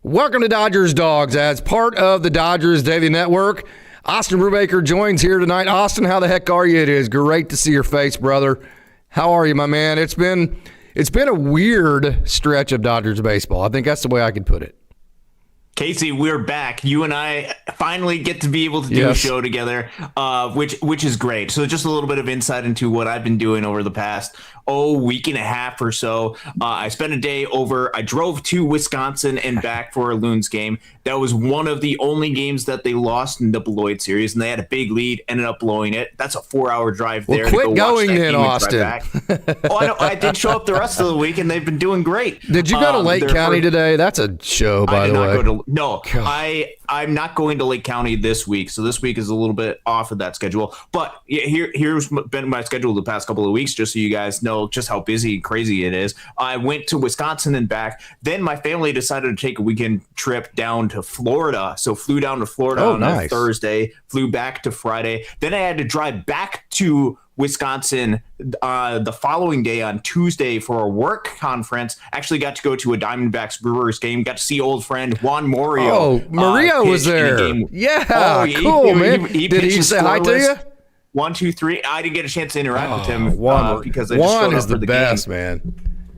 Welcome to Dodgers Dawgs. As part of the Dodgers Daily Network, Austin Brubaker joins here tonight. Austin, how the heck are you? It is great to see your face, brother. How are you, my man? It's been a weird stretch of Dodgers baseball. I think that's the way I could put it. Casey, we're back. You and I finally get to be able to do a show together, which is great. So just a little bit of insight into what I've been doing over the past week and a half or so. I spent a day over. I drove to Wisconsin and back for a Loons game. That was one of the only games that they lost in the Beloit series, and they had a big lead, ended up blowing it. That's a 4-hour drive there. Well, quit going in, Austin. I did show up the rest of the week, and they've been doing great. Did you go to Lake County today? That's a show, by the way. No, I'm not going to Lake County this week, so this week is a little bit off of that schedule. But here's been my schedule the past couple of weeks, just so you guys know just how busy and crazy it is. I went to Wisconsin and back. Then my family decided to take a weekend trip down to Florida, so flew down to Florida on a Thursday, flew back to Friday. Then I had to drive back to Wisconsin the following day on Tuesday for a work conference. Actually got to go to a Diamondbacks Brewers game. Got to see old friend Juan Murillo. Oh, Murillo was there. Yeah, cool, man. Did he say hi to you? 1, 2, 3. I didn't get a chance to interact with him because I just Juan showed up is the for best, game. Man.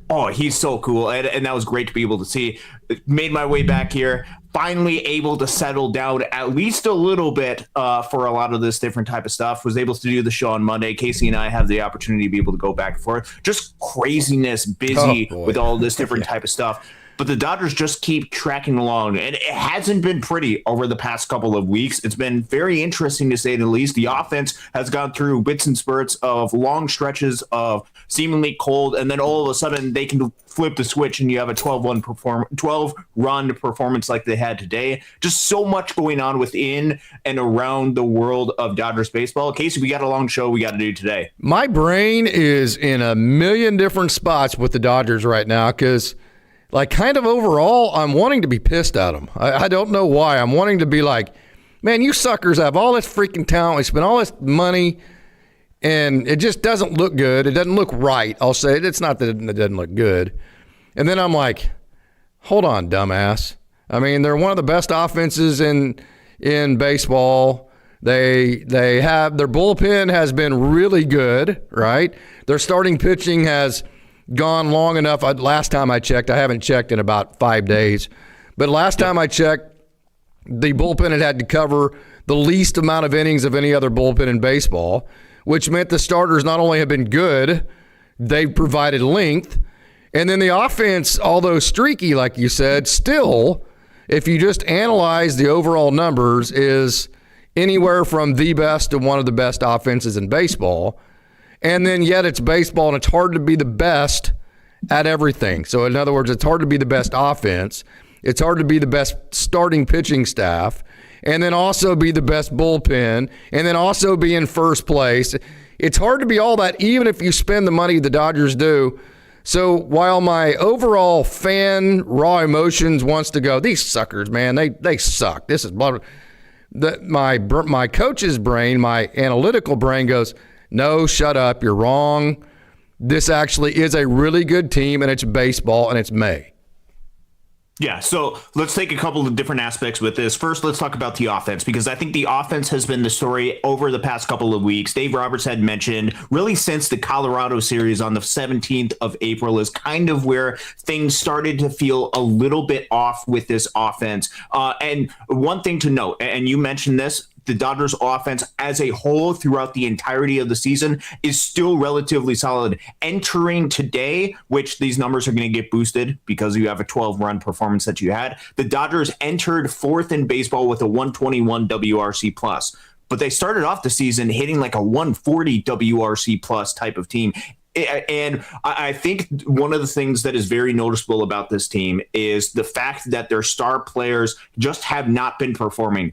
Oh, he's so cool, and that was great to be able to see. Made my way back here, finally able to settle down at least a little bit for a lot of this different type of stuff. Was able to do the show on Monday. Casey and I have the opportunity to be able to go back and forth. Just craziness, busy with all this different type of stuff. But the Dodgers just keep tracking along, and it hasn't been pretty over the past couple of weeks. It's been very interesting, to say the least. The offense has gone through bits and spurts of long stretches of seemingly cold, and then all of a sudden they can flip the switch and you have a 12-run performance like they had today. Just so much going on within and around the world of Dodgers baseball. Casey, we got a long show we got to do today. My brain is in a million different spots with the Dodgers right now because – like, kind of overall, I'm wanting to be pissed at them. I don't know why. I'm wanting to be like, man, you suckers have all this freaking talent. We spend all this money, and it just doesn't look good. It doesn't look right. I'll say it. It's not that it doesn't look good. And then I'm like, hold on, dumbass. I mean, they're one of the best offenses in baseball. They have their bullpen has been really good, right? Their starting pitching has gone long enough. Last time I checked, I haven't checked in about 5 days, but last time I checked, the bullpen had to cover the least amount of innings of any other bullpen in baseball, which meant the starters not only have been good, they've provided length, and then the offense, although streaky, like you said, still, if you just analyze the overall numbers, is anywhere from the best to one of the best offenses in baseball. And then yet it's baseball, and it's hard to be the best at everything. So in other words, it's hard to be the best offense. It's hard to be the best starting pitching staff, and then also be the best bullpen, and then also be in first place. It's hard to be all that, even if you spend the money the Dodgers do. So while my overall fan raw emotions wants to go, these suckers, man, they suck. This is blah, blah. My coach's brain, my analytical brain goes, no, shut up. You're wrong. This actually is a really good team, and it's baseball, and it's May. Yeah, so let's take a couple of different aspects with this. First, let's talk about the offense, because I think the offense has been the story over the past couple of weeks. Dave Roberts had mentioned really since the Colorado series on the 17th of April is kind of where things started to feel a little bit off with this offense. And one thing to note, and you mentioned this, the Dodgers offense as a whole throughout the entirety of the season is still relatively solid. Entering today, which these numbers are going to get boosted because you have a 12-run performance that you had, the Dodgers entered fourth in baseball with a 121 WRC plus. But they started off the season hitting like a 140 WRC plus type of team. And I think one of the things that is very noticeable about this team is the fact that their star players just have not been performing.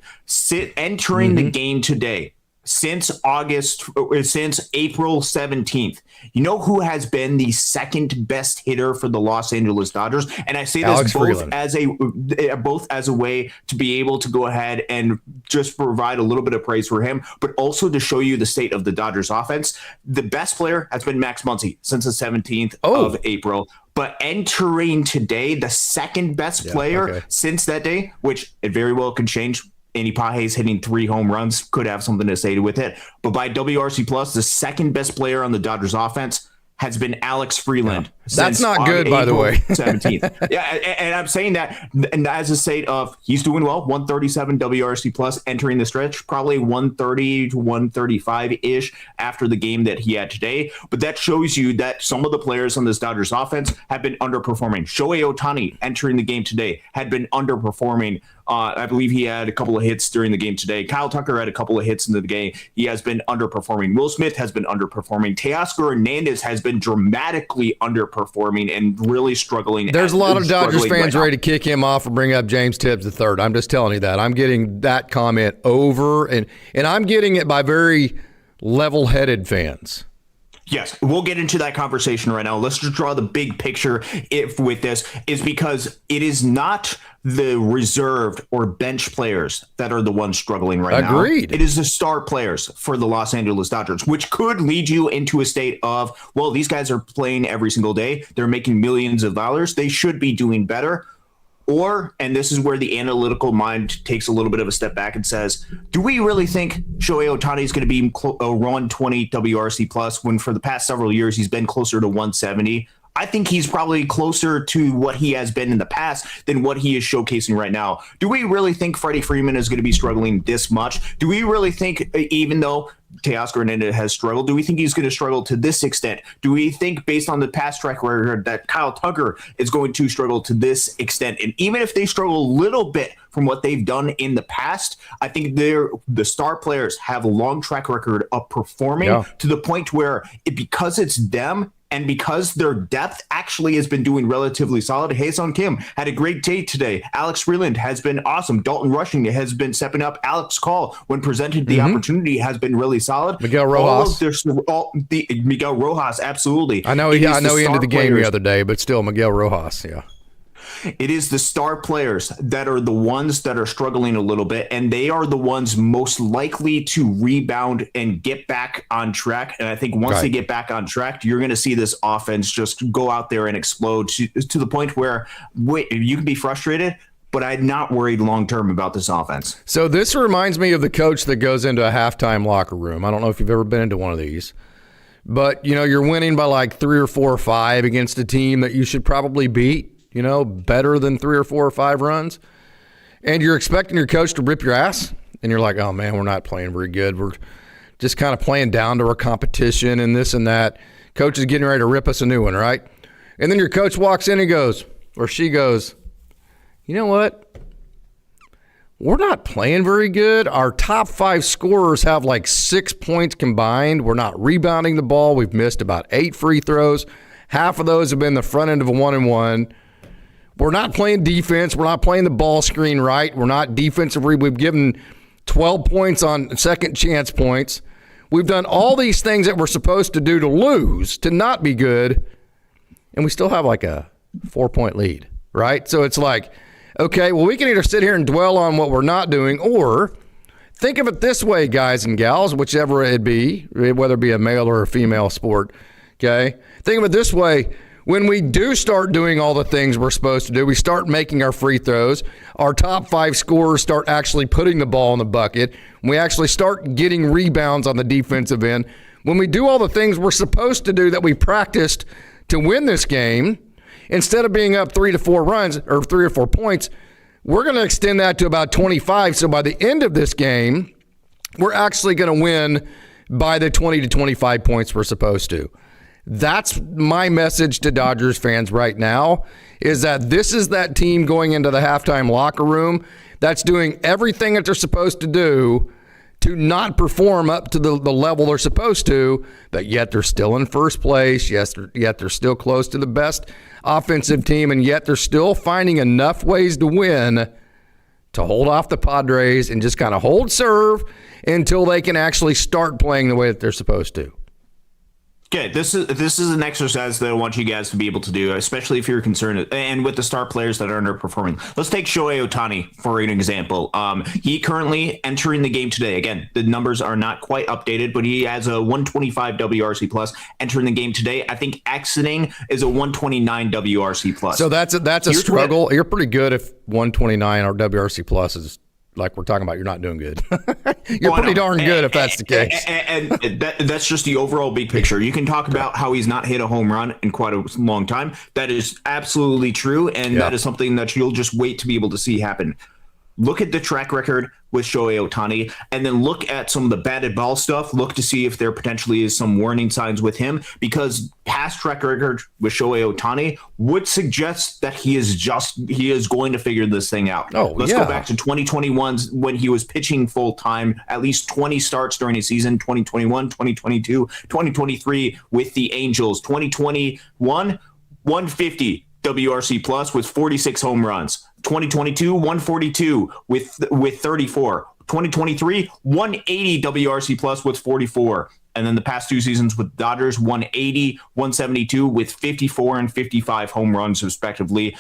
Entering the game today, since April 17th. You know who has been the second best hitter for the Los Angeles Dodgers? And I say this both as a way to be able to go ahead and just provide a little bit of praise for him, but also to show you the state of the Dodgers offense. The best player has been Max Muncy since the 17th of April. But entering today, the second best player since that day, which it very well could change. Andy Pages hitting 3 home runs could have something to say with it. But by WRC Plus, the second best player on the Dodgers offense has been Alex Freeland. That's not good, by the way. 17th. Yeah, and I'm saying that and as a state of he's doing well, 137 WRC Plus entering the stretch, probably 130 to 135-ish after the game that he had today. But that shows you that some of the players on this Dodgers offense have been underperforming. Shohei Ohtani entering the game today had been underperforming. I believe he had a couple of hits during the game today. Kyle Tucker had a couple of hits in the game. He has been underperforming. Will Smith has been underperforming. Teoscar Hernandez has been dramatically underperforming and really struggling. There's a lot of Dodgers fans ready to kick him off and bring up James Tibbs III. I'm just telling you that. I'm getting that comment over, and I'm getting it by very level-headed fans. Yes, we'll get into that conversation right now. Let's just draw the big picture with this is because it is not the reserved or bench players that are the ones struggling right now. Agreed. It is the star players for the Los Angeles Dodgers, which could lead you into a state of, well, these guys are playing every single day. They're making millions of dollars. They should be doing better. Or, and this is where the analytical mind takes a little bit of a step back and says, do we really think Shohei Ohtani is going to be 120 WRC plus when for the past several years he's been closer to 170? I think he's probably closer to what he has been in the past than what he is showcasing right now. Do we really think Freddie Freeman is going to be struggling this much? Do we really think, even though Teoscar Hernandez has struggled, do we think he's going to struggle to this extent? Do we think, based on the past track record, that Kyle Tucker is going to struggle to this extent? And even if they struggle a little bit from what they've done in the past, I think the star players have a long track record of performing to the point where because it's them, and because their depth actually has been doing relatively solid. Hae-Sung Kim had a great day today. Alex Freeland has been awesome. Dalton Rushing has been stepping up. Alex Call, when presented the opportunity, has been really solid. Miguel Rojas. Miguel Rojas, absolutely. I know he ended the game the other day, but still Miguel Rojas, yeah. It is the star players that are the ones that are struggling a little bit, and they are the ones most likely to rebound and get back on track. And I think once they get back on track, you're going to see this offense just go out there and explode to the point where you can be frustrated, but I'm not worried long-term about this offense. So this reminds me of the coach that goes into a halftime locker room. I don't know if you've ever been into one of these, but you're winning by like 3 or 4 or 5 against a team that you should probably beat. Better than 3 or 4 or 5 runs, and you're expecting your coach to rip your ass, and you're like, oh, man, we're not playing very good. We're just kind of playing down to our competition and this and that. Coach is getting ready to rip us a new one, right? And then your coach walks in and goes, or she goes, you know what? We're not playing very good. Our top 5 scorers have like 6 points combined. We're not rebounding the ball. We've missed about 8 free throws. Half of those have been the front end of a 1-and-1. We're not playing defense. We're not playing the ball screen right. We're not defensively. We've given 12 points on second chance points. We've done all these things that we're supposed to do to lose, to not be good, and we still have like a 4-point lead, right? So it's like, okay, well, we can either sit here and dwell on what we're not doing, or think of it this way, guys and gals, whichever it be, whether it be a male or a female sport, okay? Think of it this way. When we do start doing all the things we're supposed to do, we start making our free throws, our top 5 scorers start actually putting the ball in the bucket, we actually start getting rebounds on the defensive end. When we do all the things we're supposed to do that we practiced to win this game, instead of being up 3 to 4 runs or 3 or 4 points, we're going to extend that to about 25. So by the end of this game, we're actually going to win by the 20 to 25 points we're supposed to. That's my message to Dodgers fans right now, is that this is that team going into the halftime locker room that's doing everything that they're supposed to do to not perform up to the level they're supposed to, but yet they're still in first place. Yes, yet they're still close to the best offensive team, and yet they're still finding enough ways to win to hold off the Padres and just kind of hold serve until they can actually start playing the way that they're supposed to. Okay, this is an exercise that I want you guys to be able to do, especially if you're concerned and with the star players that are underperforming. Let's take Shohei Ohtani for an example. He currently entering the game today. Again, the numbers are not quite updated, but he has a 125 WRC plus entering the game today. I think exiting is a 129 WRC plus. So that's a struggle. You're pretty good if 129 or WRC plus is like we're talking about. You're not doing good. You're pretty darn good if that's the case. And that's just the overall big picture. You can talk about how he's not hit a home run in quite a long time. That is absolutely true, and that is something that you'll just wait to be able to see happen. Look at the track record with Shohei Ohtani, and then look at some of the batted ball stuff. Look to see if there potentially is some warning signs with him, because past track record with Shohei Ohtani would suggest that he is going to figure this thing out. Let's go back to 2021 when he was pitching full time, at least 20 starts during a season, 2021, 2022, 2023 with the Angels, 2021, 150 WRC plus with 46 home runs. 2022, 142 with 34. 2023, 180 WRC plus with 44. And then the past two seasons with Dodgers, 180, 172 with 54 and 55 home runs respectively.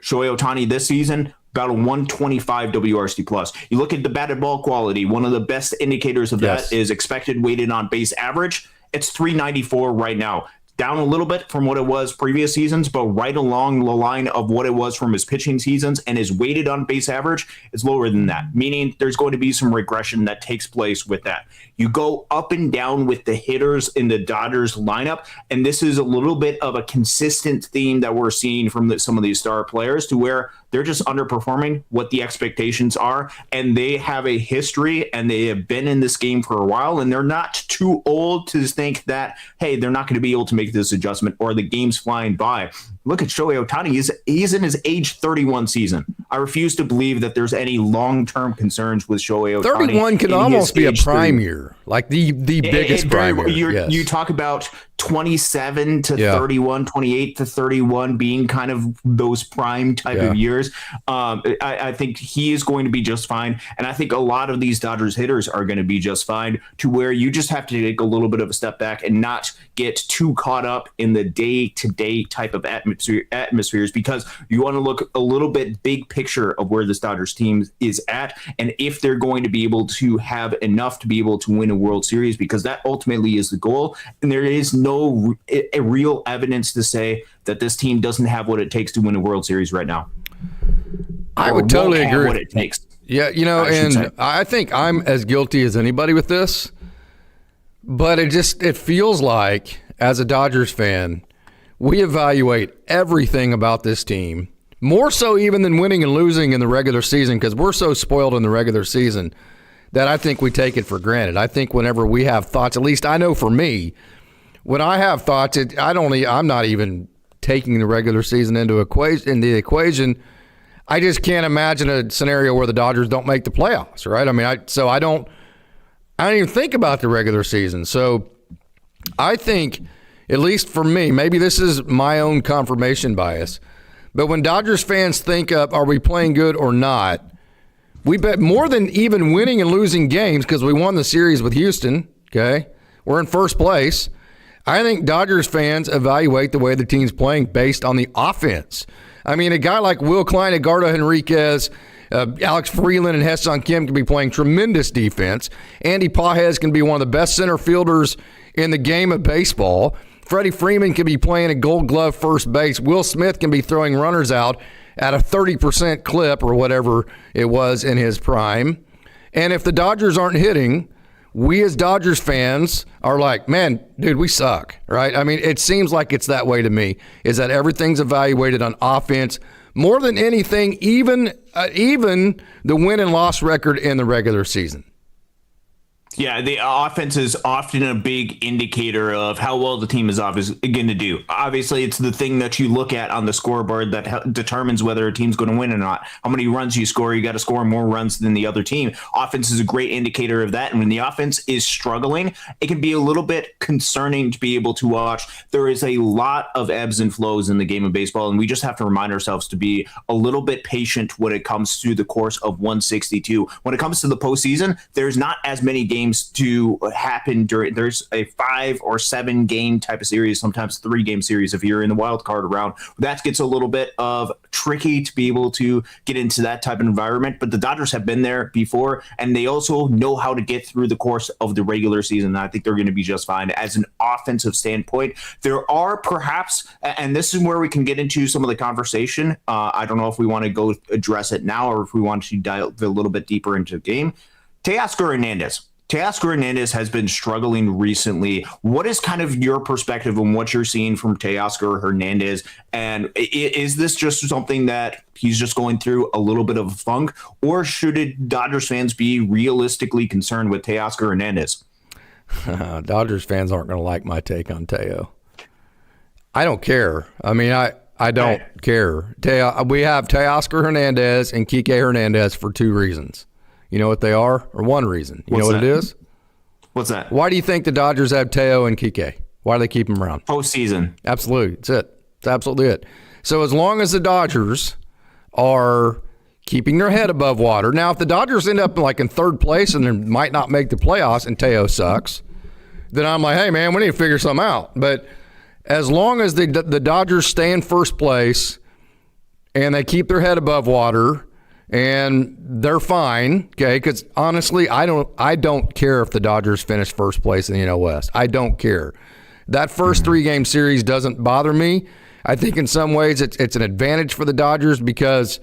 Shohei Ohtani this season, about a 125 WRC plus. You look at the batted ball quality. One of the best indicators of that is expected weighted on base average. It's 394 right now. Down a little bit from what it was previous seasons, but right along the line of what it was from his pitching seasons, and his weighted on base average is lower than that, meaning there's going to be some regression that takes place with that. You go up and down with the hitters in the Dodgers lineup, and this is a little bit of a consistent theme that we're seeing from some of these star players, to where they're just underperforming what the expectations are, and they have a history, and they have been in this game for a while, and they're not too old to think that, hey, they're not going to be able to make this adjustment, or the game's flying by. Look at Shohei Ohtani. He's in his age 31 season. I refuse to believe that there's any long-term concerns with Shohei Ohtani. 31 could almost be a prime year, like the biggest prime year. You talk about 27 to 31, 28 to 31 being kind of those prime type of years. I think he is going to be just fine. And I think a lot of these Dodgers hitters are going to be just fine, to where you just have to take a little bit of a step back and not get too caught up in the day-to-day type of atmospheres, because you want to look a little bit big picture of where this Dodgers team is at, and if they're going to be able to have enough to be able to win a World Series, because that ultimately is the goal. And there is no real evidence to say that this team doesn't have what it takes to win a World Series right now. I would totally agree. What it takes. Yeah, I think I'm as guilty as anybody with this, but it feels like, as a Dodgers fan, we evaluate everything about this team, more so even than winning and losing in the regular season, because we're so spoiled in the regular season that I think we take it for granted. I think whenever we have thoughts, at least I know for me, when I have thoughts, I'm not even taking the regular season into the equation. I just can't imagine a scenario where the Dodgers don't make the playoffs, right? I mean, I don't even think about the regular season. So I think, at least for me, maybe this is my own confirmation bias, but when Dodgers fans think of, are we playing good or not, we bet more than even winning and losing games, because we won the series with Houston, okay? We're in first place. I think Dodgers fans evaluate the way the team's playing based on the offense. I mean, a guy like Will Klein, Edgardo Henriquez, Alex Freeland, and Hesson Kim can be playing tremendous defense. Andy Pages can be one of the best center fielders in the game of baseball. Freddie Freeman can be playing a Gold Glove first base. Will Smith can be throwing runners out at a 30% clip, or whatever it was in his prime. And if the Dodgers aren't hitting, we as Dodgers fans are like, man, dude, we suck, right? I mean, it seems like it's that way to me, is that everything's evaluated on offense more than anything, even the win and loss record in the regular season. Yeah, the offense is often a big indicator of how well the team is obviously going to do. Obviously, it's the thing that you look at on the scoreboard that determines whether a team's going to win or not. How many runs you score, you got to score more runs than the other team. Offense is a great indicator of that. And when the offense is struggling, it can be a little bit concerning to be able to watch. There is a lot of ebbs and flows in the game of baseball, and we just have to remind ourselves to be a little bit patient when it comes to the course of 162. When it comes to the postseason, there's not as many games to happen during. There's a 5 or 7 game type of series, sometimes 3 game series if you're in the wild card round. That gets a little bit of tricky to be able to get into that type of environment, but the Dodgers have been there before, and they also know how to get through the course of the regular season. I think they're going to be just fine. As an offensive standpoint, there are perhaps, and this is where we can get into some of the conversation. I don't know if we want to go address it now or if we want to dive a little bit deeper into the game. Teoscar Hernandez. Teoscar Hernandez has been struggling recently. What is kind of your perspective on what you're seeing from Teoscar Hernandez? And is this just something that he's just going through a little bit of a funk, or should Dodgers fans be realistically concerned with Teoscar Hernandez? Dodgers fans aren't going to like my take on Teo. I don't care. I mean, I don't care. We have Teoscar Hernandez and Kike Hernandez for 2 reasons. You know what they are? Or one reason. You know what it is? What's that? Why do you think the Dodgers have Teo and Kike? Why do they keep them around? Postseason. Absolutely. That's it. That's absolutely it. So as long as the Dodgers are keeping their head above water. Now, if the Dodgers end up like in 3rd place and they might not make the playoffs and Teo sucks, then I'm like, hey, man, we need to figure something out. But as long as the Dodgers stay in 1st place and they keep their head above water, and they're fine, okay? Because honestly, I don't care if the Dodgers finish 1st place in the NL West. I don't care. That first 3-game series doesn't bother me. I think in some ways it's an advantage for the Dodgers because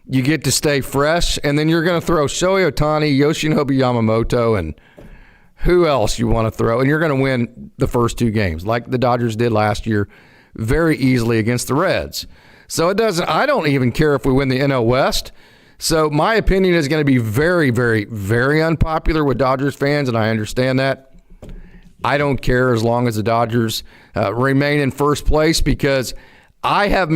you get to stay fresh, and then you're going to throw Shohei Ohtani, Yoshinobu Yamamoto, and who else you want to throw, and you're going to win the first 2 games like the Dodgers did last year very easily against the Reds. So I don't even care if we win the NL West. So my opinion is going to be very, very, very unpopular with Dodgers fans, and I understand that. I don't care as long as the Dodgers remain in 1st place because I've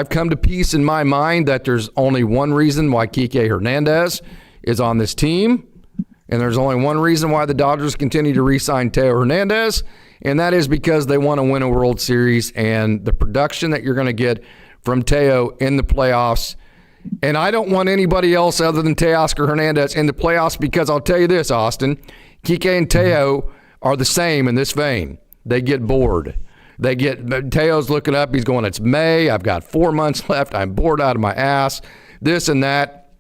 come to peace in my mind that there's only one reason why Kike Hernandez is on this team, and there's only one reason why the Dodgers continue to re-sign Teo Hernandez, and that is because they want to win a World Series, and the production that you're going to get from Teo in the playoffs. And I don't want anybody else other than Teoscar Hernandez in the playoffs because I'll tell you this, Austin, Kike and Teo are the same in this vein. They get bored. Teo's looking up. He's going, it's May. I've got 4 months left. I'm bored out of my ass, this and that.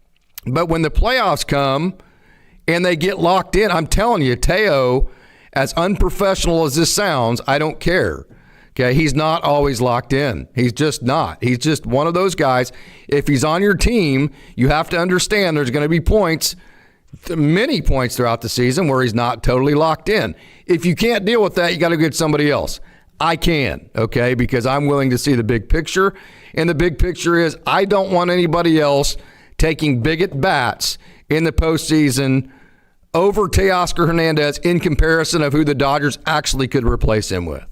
But when the playoffs come and they get locked in, I'm telling you, Teo, as unprofessional as this sounds, I don't care. Okay, he's not always locked in. He's just not. He's just one of those guys. If he's on your team, you have to understand there's going to be points, many points throughout the season where he's not totally locked in. If you can't deal with that, you got to get somebody else. I can, okay, because I'm willing to see the big picture. And the big picture is I don't want anybody else taking big at bats in the postseason over Teoscar Hernandez in comparison of who the Dodgers actually could replace him with.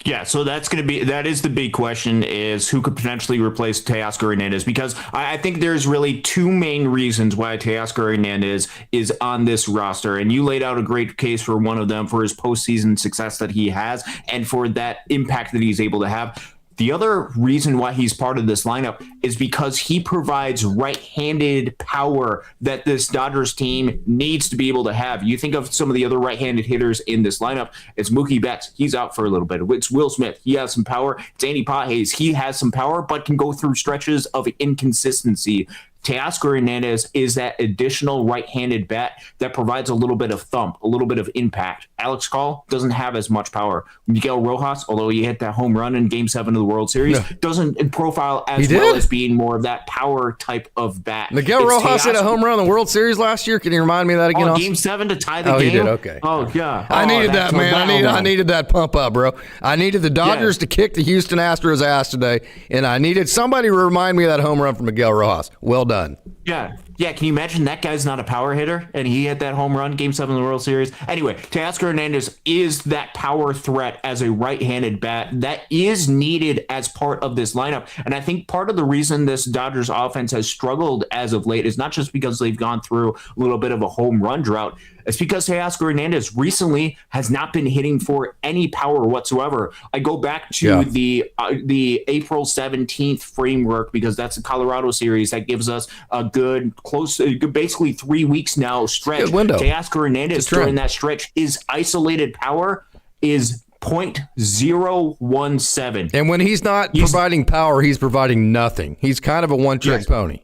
Yeah, so that is the big question, is who could potentially replace Teoscar Hernandez, because I think there's really 2 main reasons why Teoscar Hernandez is on this roster, and you laid out a great case for one of them, for his postseason success that he has and for that impact that he's able to have. The other reason why he's part of this lineup is because he provides right-handed power that this Dodgers team needs to be able to have. You think of some of the other right-handed hitters in this lineup. It's Mookie Betts. He's out for a little bit. It's Will Smith. He has some power. It's Andy Pages. He has some power, but can go through stretches of inconsistency. Teoscar Hernandez is that additional right-handed bat that provides a little bit of thump, a little bit of impact. Alex Call doesn't have as much power. Miguel Rojas, although he hit that home run in Game 7 of the World Series, doesn't profile as well as being more of that power type of bat. Miguel Rojas hit a home run in the World Series last year. Can you remind me of that again? Game 7 to tie the game? Oh, he did? Okay. Oh, yeah. I needed that, man. I needed that pump up, bro. I needed the Dodgers to kick the Houston Astros' ass today, and I needed somebody to remind me of that home run from Miguel Rojas. Well done. Yeah. Yeah, can you imagine that guy's not a power hitter and he hit that home run Game 7 of the World Series? Anyway, Teoscar Hernandez is that power threat as a right-handed bat that is needed as part of this lineup. And I think part of the reason this Dodgers offense has struggled as of late is not just because they've gone through a little bit of a home run drought. It's because Teoscar Hernandez recently has not been hitting for any power whatsoever. I go back to the April 17th framework because that's the Colorado series that gives us a good basically 3 weeks now stretch. Good window. Teoscar Hernandez during that stretch, his isolated power is .017. And when he's not providing power, he's providing nothing. He's kind of a one-trick pony.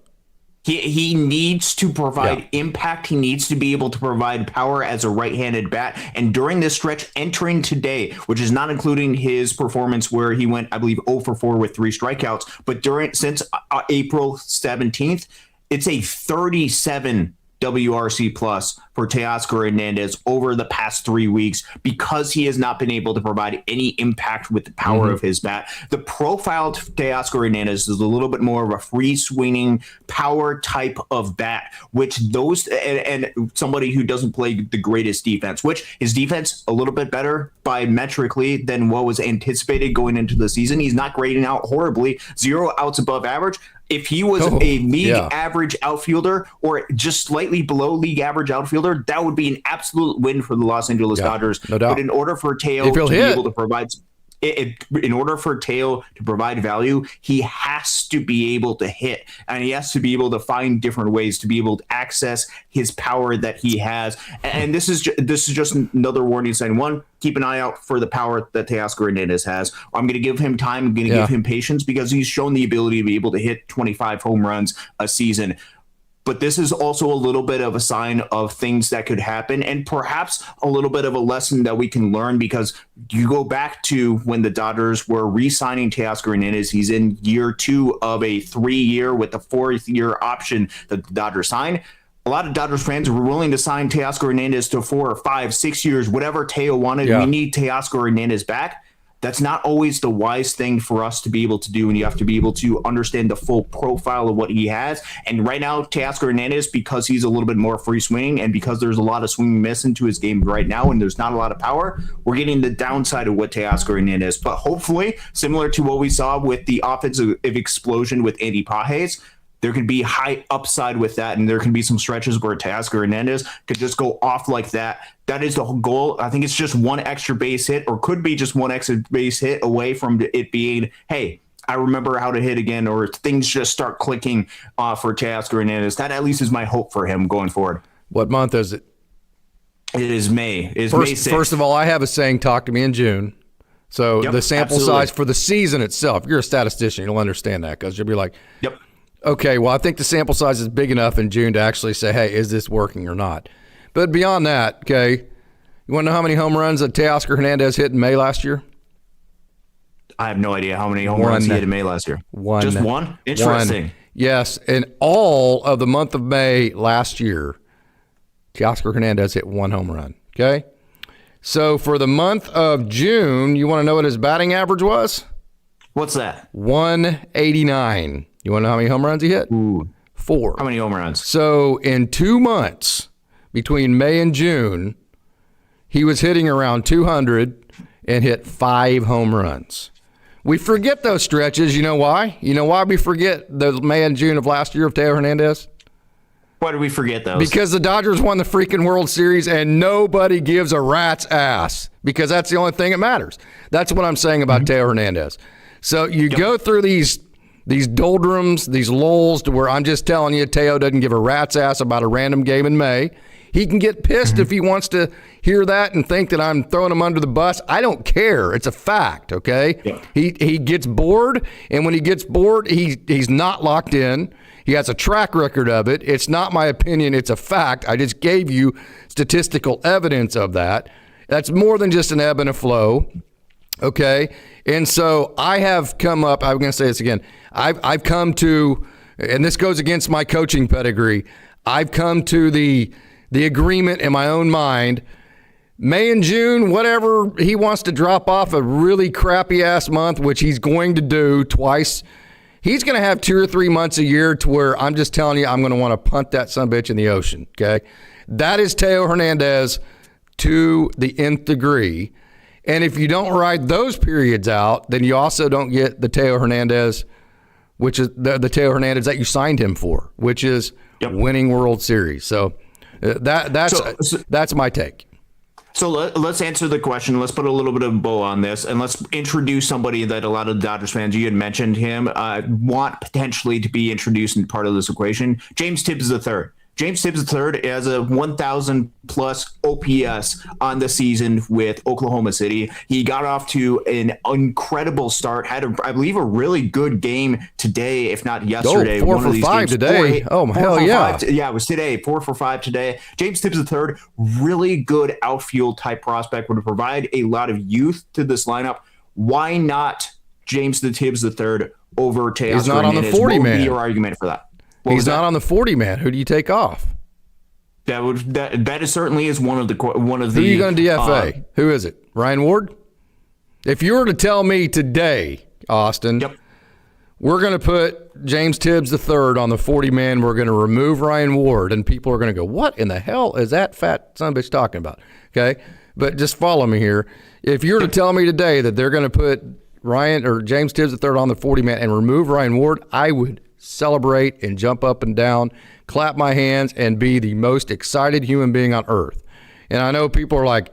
He needs to provide impact. He needs to be able to provide power as a right-handed bat. And during this stretch, entering today, which is not including his performance where he went, I believe, 0 for 4 with 3 strikeouts, but since April 17th, it's a 37 WRC plus for Teoscar Hernandez over the past 3 weeks because he has not been able to provide any impact with the power of his bat. The profile of Teoscar Hernandez is a little bit more of a free swinging power type of bat, which and somebody who doesn't play the greatest defense, which his defense a little bit better metrically than what was anticipated going into the season. He's not grading out horribly, 0 outs above average. If he was a league average outfielder or just slightly below league average outfielder, that would be an absolute win for the Los Angeles Dodgers. No doubt. But in order for Teo to be able to provide in order for Teo to provide value, he has to be able to hit, and he has to be able to find different ways to be able to access his power that he has. And this is just another warning sign. One, keep an eye out for the power that Teoscar Hernandez has. I'm going to give him time. I'm going to give him patience because he's shown the ability to be able to hit 25 home runs a season. But this is also a little bit of a sign of things that could happen and perhaps a little bit of a lesson that we can learn because you go back to when the Dodgers were re-signing Teoscar Hernandez. He's in year 2 of a 3-year with the 4th-year option that the Dodgers signed. A lot of Dodgers fans were willing to sign Teoscar Hernandez to 4 or 5, 6 years, whatever Teo wanted. We need Teoscar Hernandez back. That's not always the wise thing for us to be able to do, and you have to be able to understand the full profile of what he has. And right now, Teoscar Hernandez, because he's a little bit more free swing and because there's a lot of swing miss into his game right now and there's not a lot of power, we're getting the downside of what Teoscar Hernandez. But hopefully, similar to what we saw with the offensive explosion with Andy Pages, there could be high upside with that, and there can be some stretches where Teoscar Hernandez could just go off like that. That is the whole goal. I think it's just one extra base hit, or could be just one extra base hit away from it being, hey, I remember how to hit again, or things just start clicking for Teoscar Hernandez. That at least is my hope for him going forward. What month is it? It is May. May 6th. First of all, I have a saying, talk to me in June. So the sample size for the season itself, if you're a statistician, you'll understand that because you'll be like, okay, well, I think the sample size is big enough in June to actually say, hey, is this working or not? But beyond that, okay, you want to know how many home runs that Teoscar Hernandez hit in May last year? I have no idea how many home runs he hit in May last year. Just one? Interesting. One. Yes, in all of the month of May last year, Teoscar Hernandez hit 1 home run, okay? So for the month of June, you want to know what his batting average was? What's that? 189. You want to know how many home runs he hit? 4. How many home runs? So in 2 months, between May and June, he was hitting around 200 and hit 5 home runs. We forget those stretches. You know why? You know why we forget the May and June of last year of Teo Hernandez? Why did we forget those? Because the Dodgers won the freaking World Series and nobody gives a rat's ass because that's the only thing that matters. That's what I'm saying about Teo Hernandez. So you go through these doldrums, these lulls to where I'm just telling you Teo doesn't give a rat's ass about a random game in May. He can get pissed if he wants to hear that and think that I'm throwing him under the bus. I don't care. It's a fact, okay? Yeah. He gets bored, and when he gets bored, he's not locked in. He has a track record of it. It's not my opinion. It's a fact. I just gave you statistical evidence of that. That's more than just an ebb and a flow, okay? And so I have come up, I'm going to say this again, I've come to, and this goes against my coaching pedigree, I've come to the agreement in my own mind, May and June, whatever he wants to drop off a really crappy ass month, which he's going to do twice He's going to have 2 or 3 months a year to where I'm just telling you I'm going to want to punt that sumbitch in the ocean, okay? That is Teo Hernandez to the nth degree. And if you don't ride those periods out, then you also don't get the Teo Hernandez, which is the Teo Hernandez that you signed him for, which is winning World Series. So that's my take. So let's answer the question. Let's put a little bit of a bow on this, and let's introduce somebody that a lot of the Dodgers fans, you had mentioned him, want potentially to be introduced in part of this equation. James Tibbs III. James Tibbs III has a 1,000 plus OPS on the season with Oklahoma City. He got off to an incredible start. Had, I believe, a really good game today, if not yesterday. 4 for 5 today. Hell yeah. Yeah, it was today. 4 for 5 today. James Tibbs III, really good outfield type prospect, would provide a lot of youth to this lineup. Why not James the Tibbs III over Teoscar Hernandez? He's not on the 40 man. What would be your argument for that? He's not on the 40 man. Who do you take off? That is certainly is one of the. Who are you going to DFA? Who is it? Ryan Ward? If you were to tell me today, Austin, we're going to put James Tibbs III on the 40 man, we're going to remove Ryan Ward, and people are going to go, what in the hell is that fat sumbitch talking about? Okay, but just follow me here. If you were to tell me today that they're going to put Ryan or James Tibbs III on the 40 man and remove Ryan Ward, I would celebrate and jump up and down, clap my hands, and be the most excited human being on earth. And I know people are like,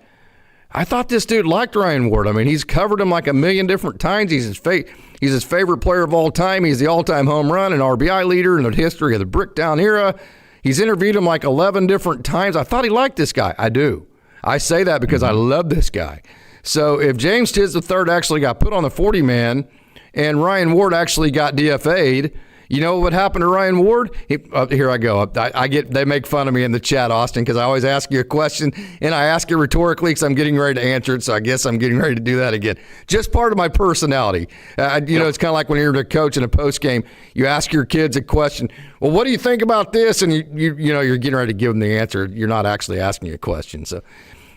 I thought this dude liked Ryan Ward. I mean, he's covered him like a million different times. He's his favorite player of all time. He's the all-time home run and RBI leader in the history of the Bricktown era. He's interviewed him like 11 different times. I thought he liked this guy. I do. I say that because I love this guy. So if James Tibbs III actually got put on the 40 man and Ryan Ward actually got DFA'd, you know what would happen to Ryan Ward? Here I go. They make fun of me in the chat, Austin, because I always ask you a question, and I ask it rhetorically because I'm getting ready to answer it, so I guess I'm getting ready to do that again. Just part of my personality. It's kind of like when you're a coach in a post game, you ask your kids a question. Well, what do you think about this? And you're getting ready to give them the answer. You're not actually asking a question.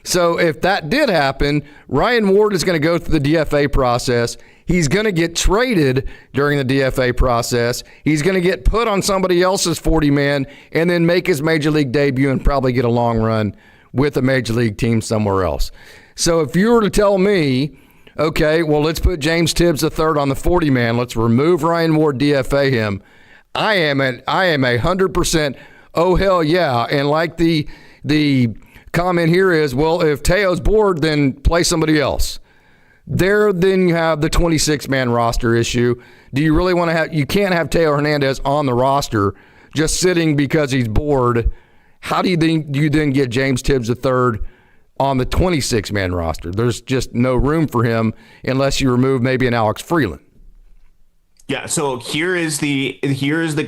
So if that did happen, Ryan Ward is going to go through the DFA process. He's going to get traded during the DFA process. He's going to get put on somebody else's 40-man and then make his Major League debut and probably get a long run with a Major League team somewhere else. So if you were to tell me, okay, well, let's put James Tibbs III on the 40-man. Let's remove Ryan Ward, DFA him. I am 100%, oh, hell yeah. And like the comment here is, well, if Teo's bored, then play somebody else. Then you have the 26-man roster issue. Do you really want to have – you can't have Teo Hernandez on the roster just sitting because he's bored. How do you then get James Tibbs III on the 26-man roster? There's just no room for him unless you remove maybe an Alex Freeland. Yeah, so here is the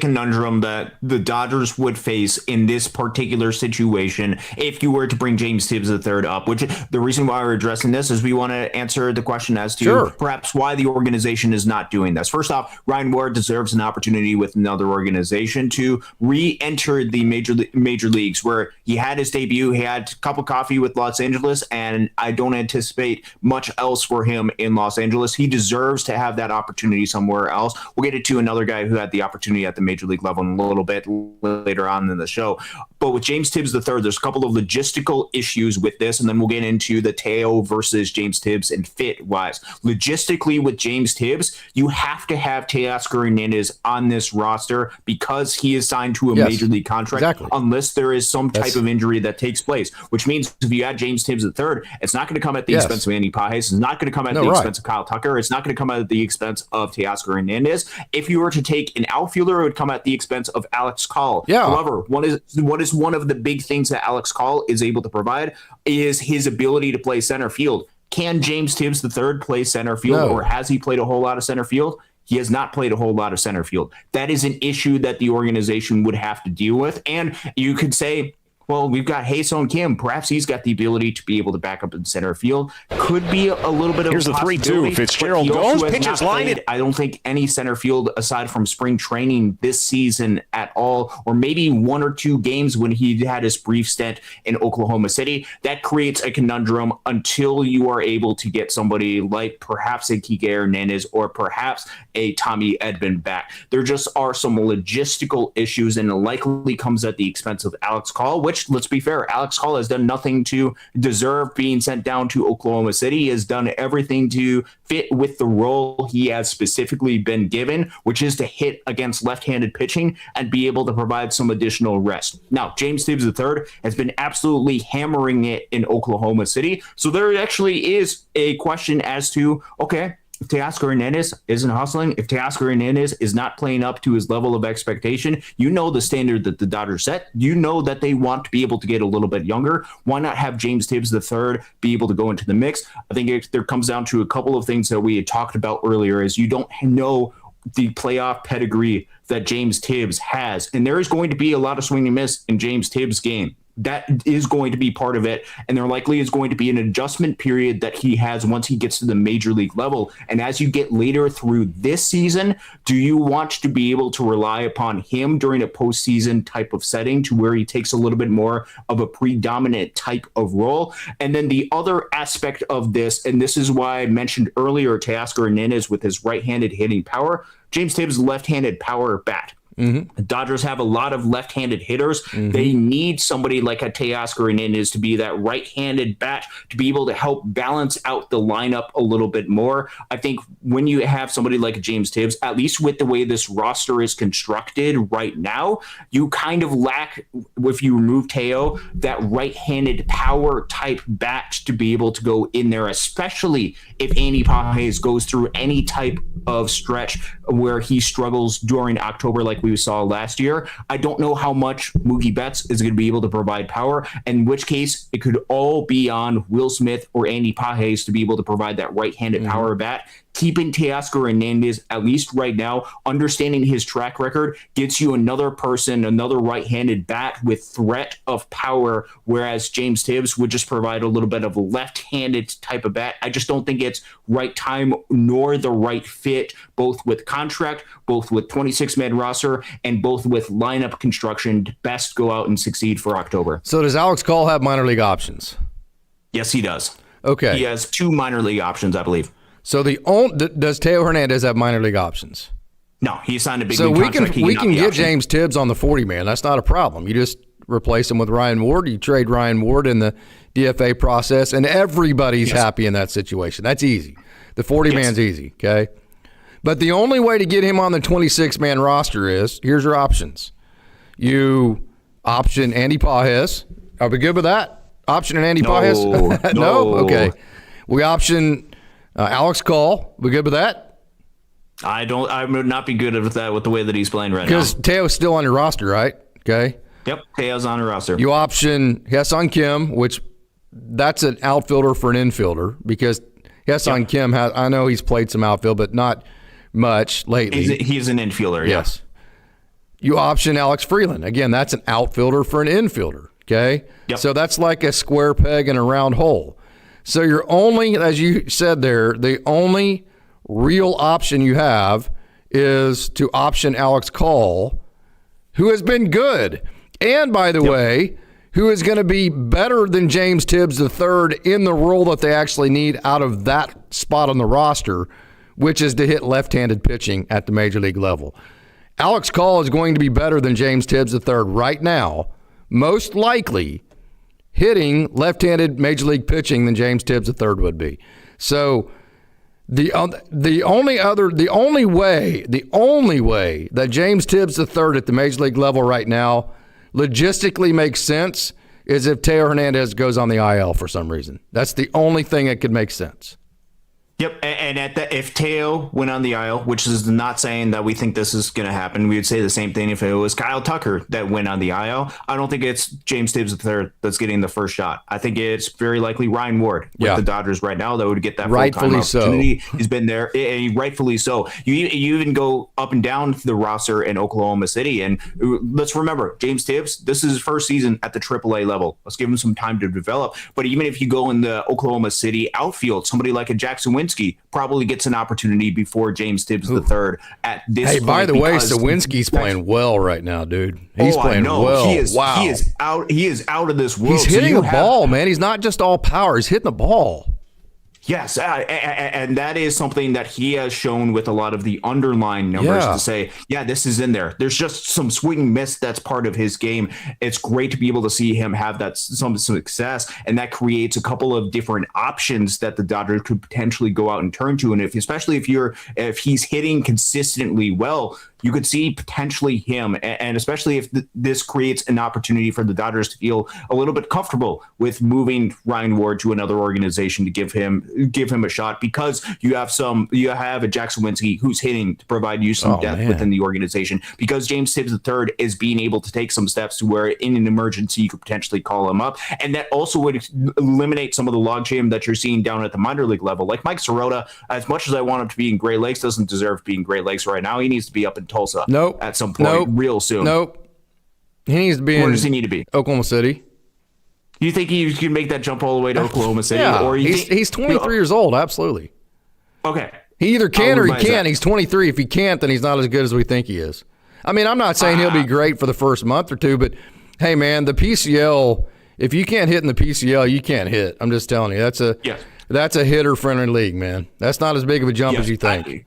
conundrum that the Dodgers would face in this particular situation if you were to bring James Tibbs III up, which the reason why we're addressing this is we want to answer the question as to perhaps why the organization is not doing this. First off, Ryan Ward deserves an opportunity with another organization to re-enter the major leagues where he had his debut. He had a cup of coffee with Los Angeles, and I don't anticipate much else for him in Los Angeles. He deserves to have that opportunity somewhere else. We'll get into another guy who had the opportunity at the major league level in a little bit later on in the show. But with James Tibbs III, there's a couple of logistical issues with this, and then we'll get into the Teo versus James Tibbs and fit-wise. Logistically, with James Tibbs, you have to have Teoscar Hernandez on this roster because he is signed to a major league contract unless there is some type of injury that takes place, which means if you add James Tibbs III, it's not going to come at the expense of Andy Pages. It's not going to come at the expense of Kyle Tucker. It's not going to come at the expense of Teoscar Hernandez. If you were to take an outfielder, it would come at the expense of Alex Call. However, what is one of the big things that Alex Call is able to provide is his ability to play center field. Can James Tibbs III play center field, or has he played a whole lot of center field? He has not played a whole lot of center field. That is an issue that the organization would have to deal with. And you could say, well, we've got Hae-Sung Kim. Perhaps he's got the ability to be able to back up in center field. Could be a little bit of Here's a the 3-2. Fitzgerald goes, pitches line. I don't think any center field aside from spring training this season at all, or maybe 1 or 2 games when he had his brief stint in Oklahoma City. That creates a conundrum until you are able to get somebody like perhaps a Teoscar Hernandez or perhaps a Tommy Edman back. There just are some logistical issues, and it likely comes at the expense of Alex Call, which, let's be fair, Alex Call has done nothing to deserve being sent down to Oklahoma City. He has done everything to fit with the role he has specifically been given, which is to hit against left-handed pitching and be able to provide some additional rest. Now, James Tibbs III has been absolutely hammering it in Oklahoma City, so there actually is a question as to, okay, if Teoscar Hernandez isn't hustling, if Teoscar Hernandez is not playing up to his level of expectation, you know the standard that the Dodgers set. You know that they want to be able to get a little bit younger. Why not have James Tibbs III be able to go into the mix? I think there comes down to a couple of things that we had talked about earlier, is you don't know the playoff pedigree that James Tibbs has. And there is going to be a lot of swing and miss in James Tibbs' game. That is going to be part of it. And there likely is going to be an adjustment period that he has once he gets to the major league level. And as you get later through this season, do you want to be able to rely upon him during a postseason type of setting to where he takes a little bit more of a predominant type of role? And then the other aspect of this, and this is why I mentioned earlier Teoscar Hernandez with his right-handed hitting power, James Tibbs' left-handed power bat. Mm-hmm. The Dodgers have a lot of left-handed hitters. Mm-hmm. They need somebody like a Teoscar Hernandez to be that right-handed bat to be able to help balance out the lineup a little bit more. I think when you have somebody like James Tibbs, at least with the way this roster is constructed right now, you kind of lack, if you remove Teo, that right-handed power type bat to be able to go in there, especially if Andy Pages goes through any type of stretch where he struggles during October like we saw last year. I don't know how much Mookie Betts is going to be able to provide power, in which case it could all be on Will Smith or Andy Pages to be able to provide that right-handed power bat. Keeping Teoscar Hernandez, at least right now, understanding his track record, gets you another person, another right-handed bat with threat of power, whereas James Tibbs would just provide a little bit of a left-handed type of bat. I just don't think it's right time nor the right fit, both with contract, both with 26-man roster, and both with lineup construction to best go out and succeed for October. So does Alex Call have minor league options? Yes, he does. Okay. He has 2 minor league options, I believe. So does Teo Hernandez have minor league options? No, he signed a big league contract. So we can get option. James Tibbs on the 40-man. That's not a problem. You just replace him with Ryan Ward. You trade Ryan Ward in the DFA process, and everybody's happy in that situation. That's easy. The 40-man's easy, okay? But the only way to get him on the 26-man roster is, here's your options. You option Andy Pages. Are we good with that? Option an Andy Pages? No? Okay. We option Alex Call. We good with that? I would not be good with that with the way that he's playing right now. Because Teo's still on your roster, right? Okay. Yep, Teo's on the roster. You option Hae-Sung Kim, which that's an outfielder for an infielder, because Hae-Sung Kim has, I know he's played some outfield, but not much lately. He's an infielder, yes. You option Alex Freeland. Again, that's an outfielder for an infielder, okay? Yep. So that's like a square peg in a round hole. So you're only, as you said there, the only real option you have is to option Alex Call, who has been good. And by the way, who is going to be better than James Tibbs III in the role that they actually need out of that spot on the roster, which is to hit left-handed pitching at the major league level. Alex Call is going to be better than James Tibbs III right now, most likely hitting left-handed major league pitching than James Tibbs III would be. So the only way that James Tibbs III at the major league level right now logistically makes sense is if Teo Hernandez goes on the IL for some reason. That's the only thing that could make sense. Yep, and if Teo went on the IL, which is not saying that we think this is going to happen, we would say the same thing if it was Kyle Tucker that went on the IL. I don't think it's James Tibbs III that's getting the first shot. I think it's very likely Ryan Ward with the Dodgers right now that would get that full-time opportunity. He's been there, and rightfully so. You even go up and down the roster in Oklahoma City, and let's remember, James Tibbs, this is his first season at the AAA level. Let's give him some time to develop. But even if you go in the Oklahoma City outfield, somebody like a Jackson Winsky probably gets an opportunity before James Tibbs III at this point. Hey, by the way, Sawinski's playing well right now, dude. He's playing well. He is out. He is out of this world. He's hitting the ball, man. He's not just all power. He's hitting the ball. Yes, and that is something that he has shown with a lot of the underlying numbers to say, this is in there. There's just some swing and miss that's part of his game. It's great to be able to see him have that some success, and that creates a couple of different options that the Dodgers could potentially go out and turn to. And especially if he's hitting consistently well, you could see potentially him, and especially if this creates an opportunity for the Dodgers to feel a little bit comfortable with moving Ryan Ward to another organization to give him a shot, because you have a Jackson Winsky who's hitting to provide you some depth within the organization, because James Tibbs III is being able to take some steps to where in an emergency you could potentially call him up, and that also would eliminate some of the logjam that you're seeing down at the minor league level. Like Mike Sirota, as much as I want him to be in Great Lakes, doesn't deserve to be in Great Lakes right now. He needs to be up in Tulsa at some point real soon. He needs to be Where does he need to be? Oklahoma City. You think he can make that jump all the way to Oklahoma City? Yeah, or he's 23 years old, absolutely. Okay. He either can or he can't. He's 23. If he can't, then he's not as good as we think he is. I mean, I'm not saying he'll be great for the first month or two, but hey, man, the PCL, if you can't hit in the PCL, you can't hit. I'm just telling you. That's a hitter-friendly league, man. That's not as big of a jump as you think.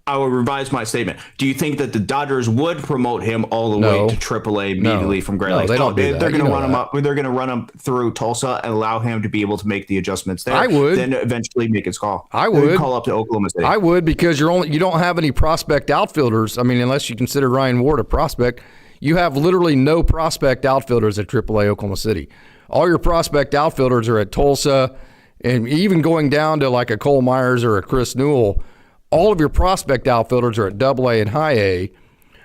I will revise my statement. Do you think that the Dodgers would promote him all the way to AAA immediately from Great Lakes? They don't do that. They're going to run him up. They're going to run him through Tulsa and allow him to be able to make the adjustments there. I would. Then eventually make his call. I would call up to Oklahoma City. I would, because you don't have any prospect outfielders. I mean, unless you consider Ryan Ward a prospect, you have literally no prospect outfielders at AAA Oklahoma City. All your prospect outfielders are at Tulsa, and even going down to like a Cole Myers or a Chris Newell. All of your prospect outfielders are at AA and High A.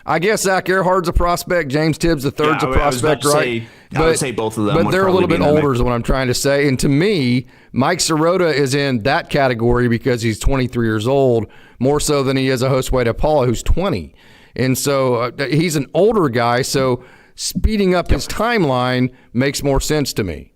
I guess Zach Earhart's a prospect. James Tibbs III's a prospect, right? I would say both of them. But they're a little bit older is what I'm trying to say. And to me, Mike Sirota is in that category because he's 23 years old, more so than he is a Josue de Paula, who's 20. And so he's an older guy, so speeding up his timeline makes more sense to me.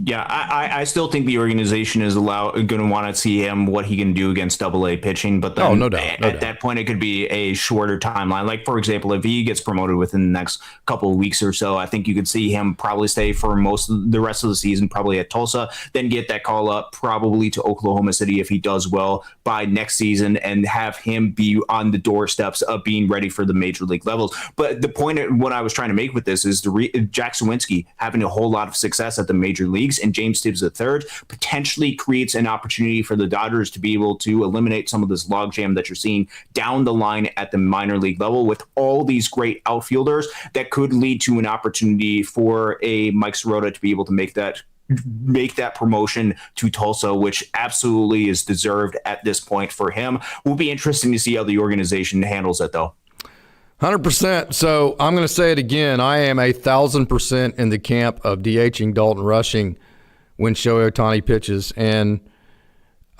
Yeah, I still think the organization is going to want to see him, what he can do against AA pitching. But then no doubt. At that point, it could be a shorter timeline. Like, for example, if he gets promoted within the next couple of weeks or so, I think you could see him probably stay for most of the rest of the season, probably at Tulsa, then get that call up probably to Oklahoma City if he does well by next season, and have him be on the doorsteps of being ready for the major league levels. But the point of what I was trying to make with this is Jack Sawinski having a whole lot of success at the major leagues, and James Tibbs III potentially creates an opportunity for the Dodgers to be able to eliminate some of this logjam that you're seeing down the line at the minor league level with all these great outfielders. That could lead to an opportunity for a Mike Sirota to be able to make that promotion to Tulsa, which absolutely is deserved at this point for him. Will be interesting to see how the organization handles it, though. 100%. So I'm going to say it again. I am 1,000% in the camp of DHing Dalton Rushing when Shohei Ohtani pitches. And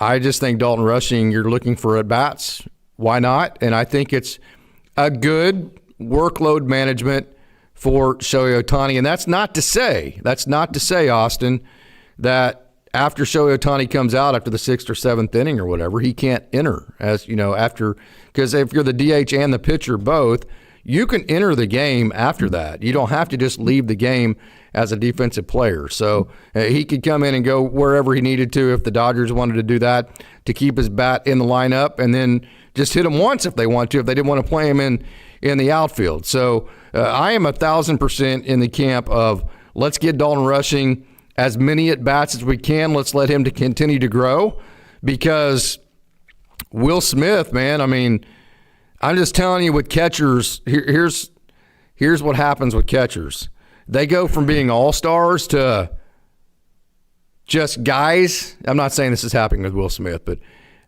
I just think Dalton Rushing, you're looking for at-bats. Why not? And I think it's a good workload management for Shohei Ohtani. And that's not to say, Austin, that after Shohei Ohtani comes out after the 6th or 7th inning or whatever, he can't enter because if you're the DH and the pitcher both, you can enter the game after that. You don't have to just leave the game as a defensive player. So he could come in and go wherever he needed to if the Dodgers wanted to do that, to keep his bat in the lineup, and then just hit him once if they want to, if they didn't want to play him in the outfield. So I am 1,000% in the camp of let's get Dalton Rushing as many at-bats as we can. Let's let him to continue to grow, because Will Smith, man, I mean, I'm just telling you, with catchers, here's what happens with catchers. They go from being all-stars to just guys. I'm not saying this is happening with Will Smith, but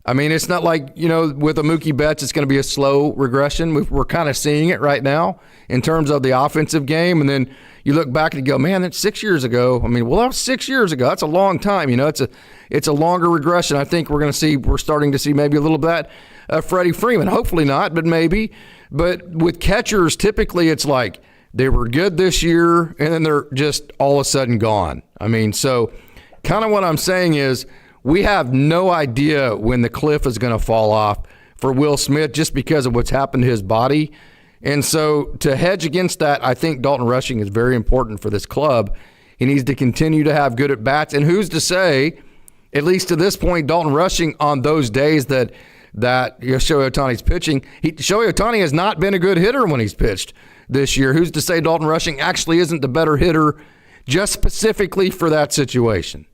I mean, it's not like, with a Mookie Betts, it's going to be a slow regression. We're kind of seeing it right now in terms of the offensive game. And then you look back and you go, man, that's 6 years ago. I mean, well, that was 6 years ago. That's a long time. It's a longer regression. I think we're starting to see maybe a little bit of Freddie Freeman. Hopefully not, but maybe. But with catchers, typically it's like they were good this year and then they're just all of a sudden gone. I mean, so kind of what I'm saying is, we have no idea when the cliff is going to fall off for Will Smith just because of what's happened to his body. And so to hedge against that, I think Dalton Rushing is very important for this club. He needs to continue to have good at-bats. And who's to say, at least to this point, Dalton Rushing on those days that Shohei Ohtani's pitching, Shohei Ohtani has not been a good hitter when he's pitched this year. Who's to say Dalton Rushing actually isn't the better hitter just specifically for that situation?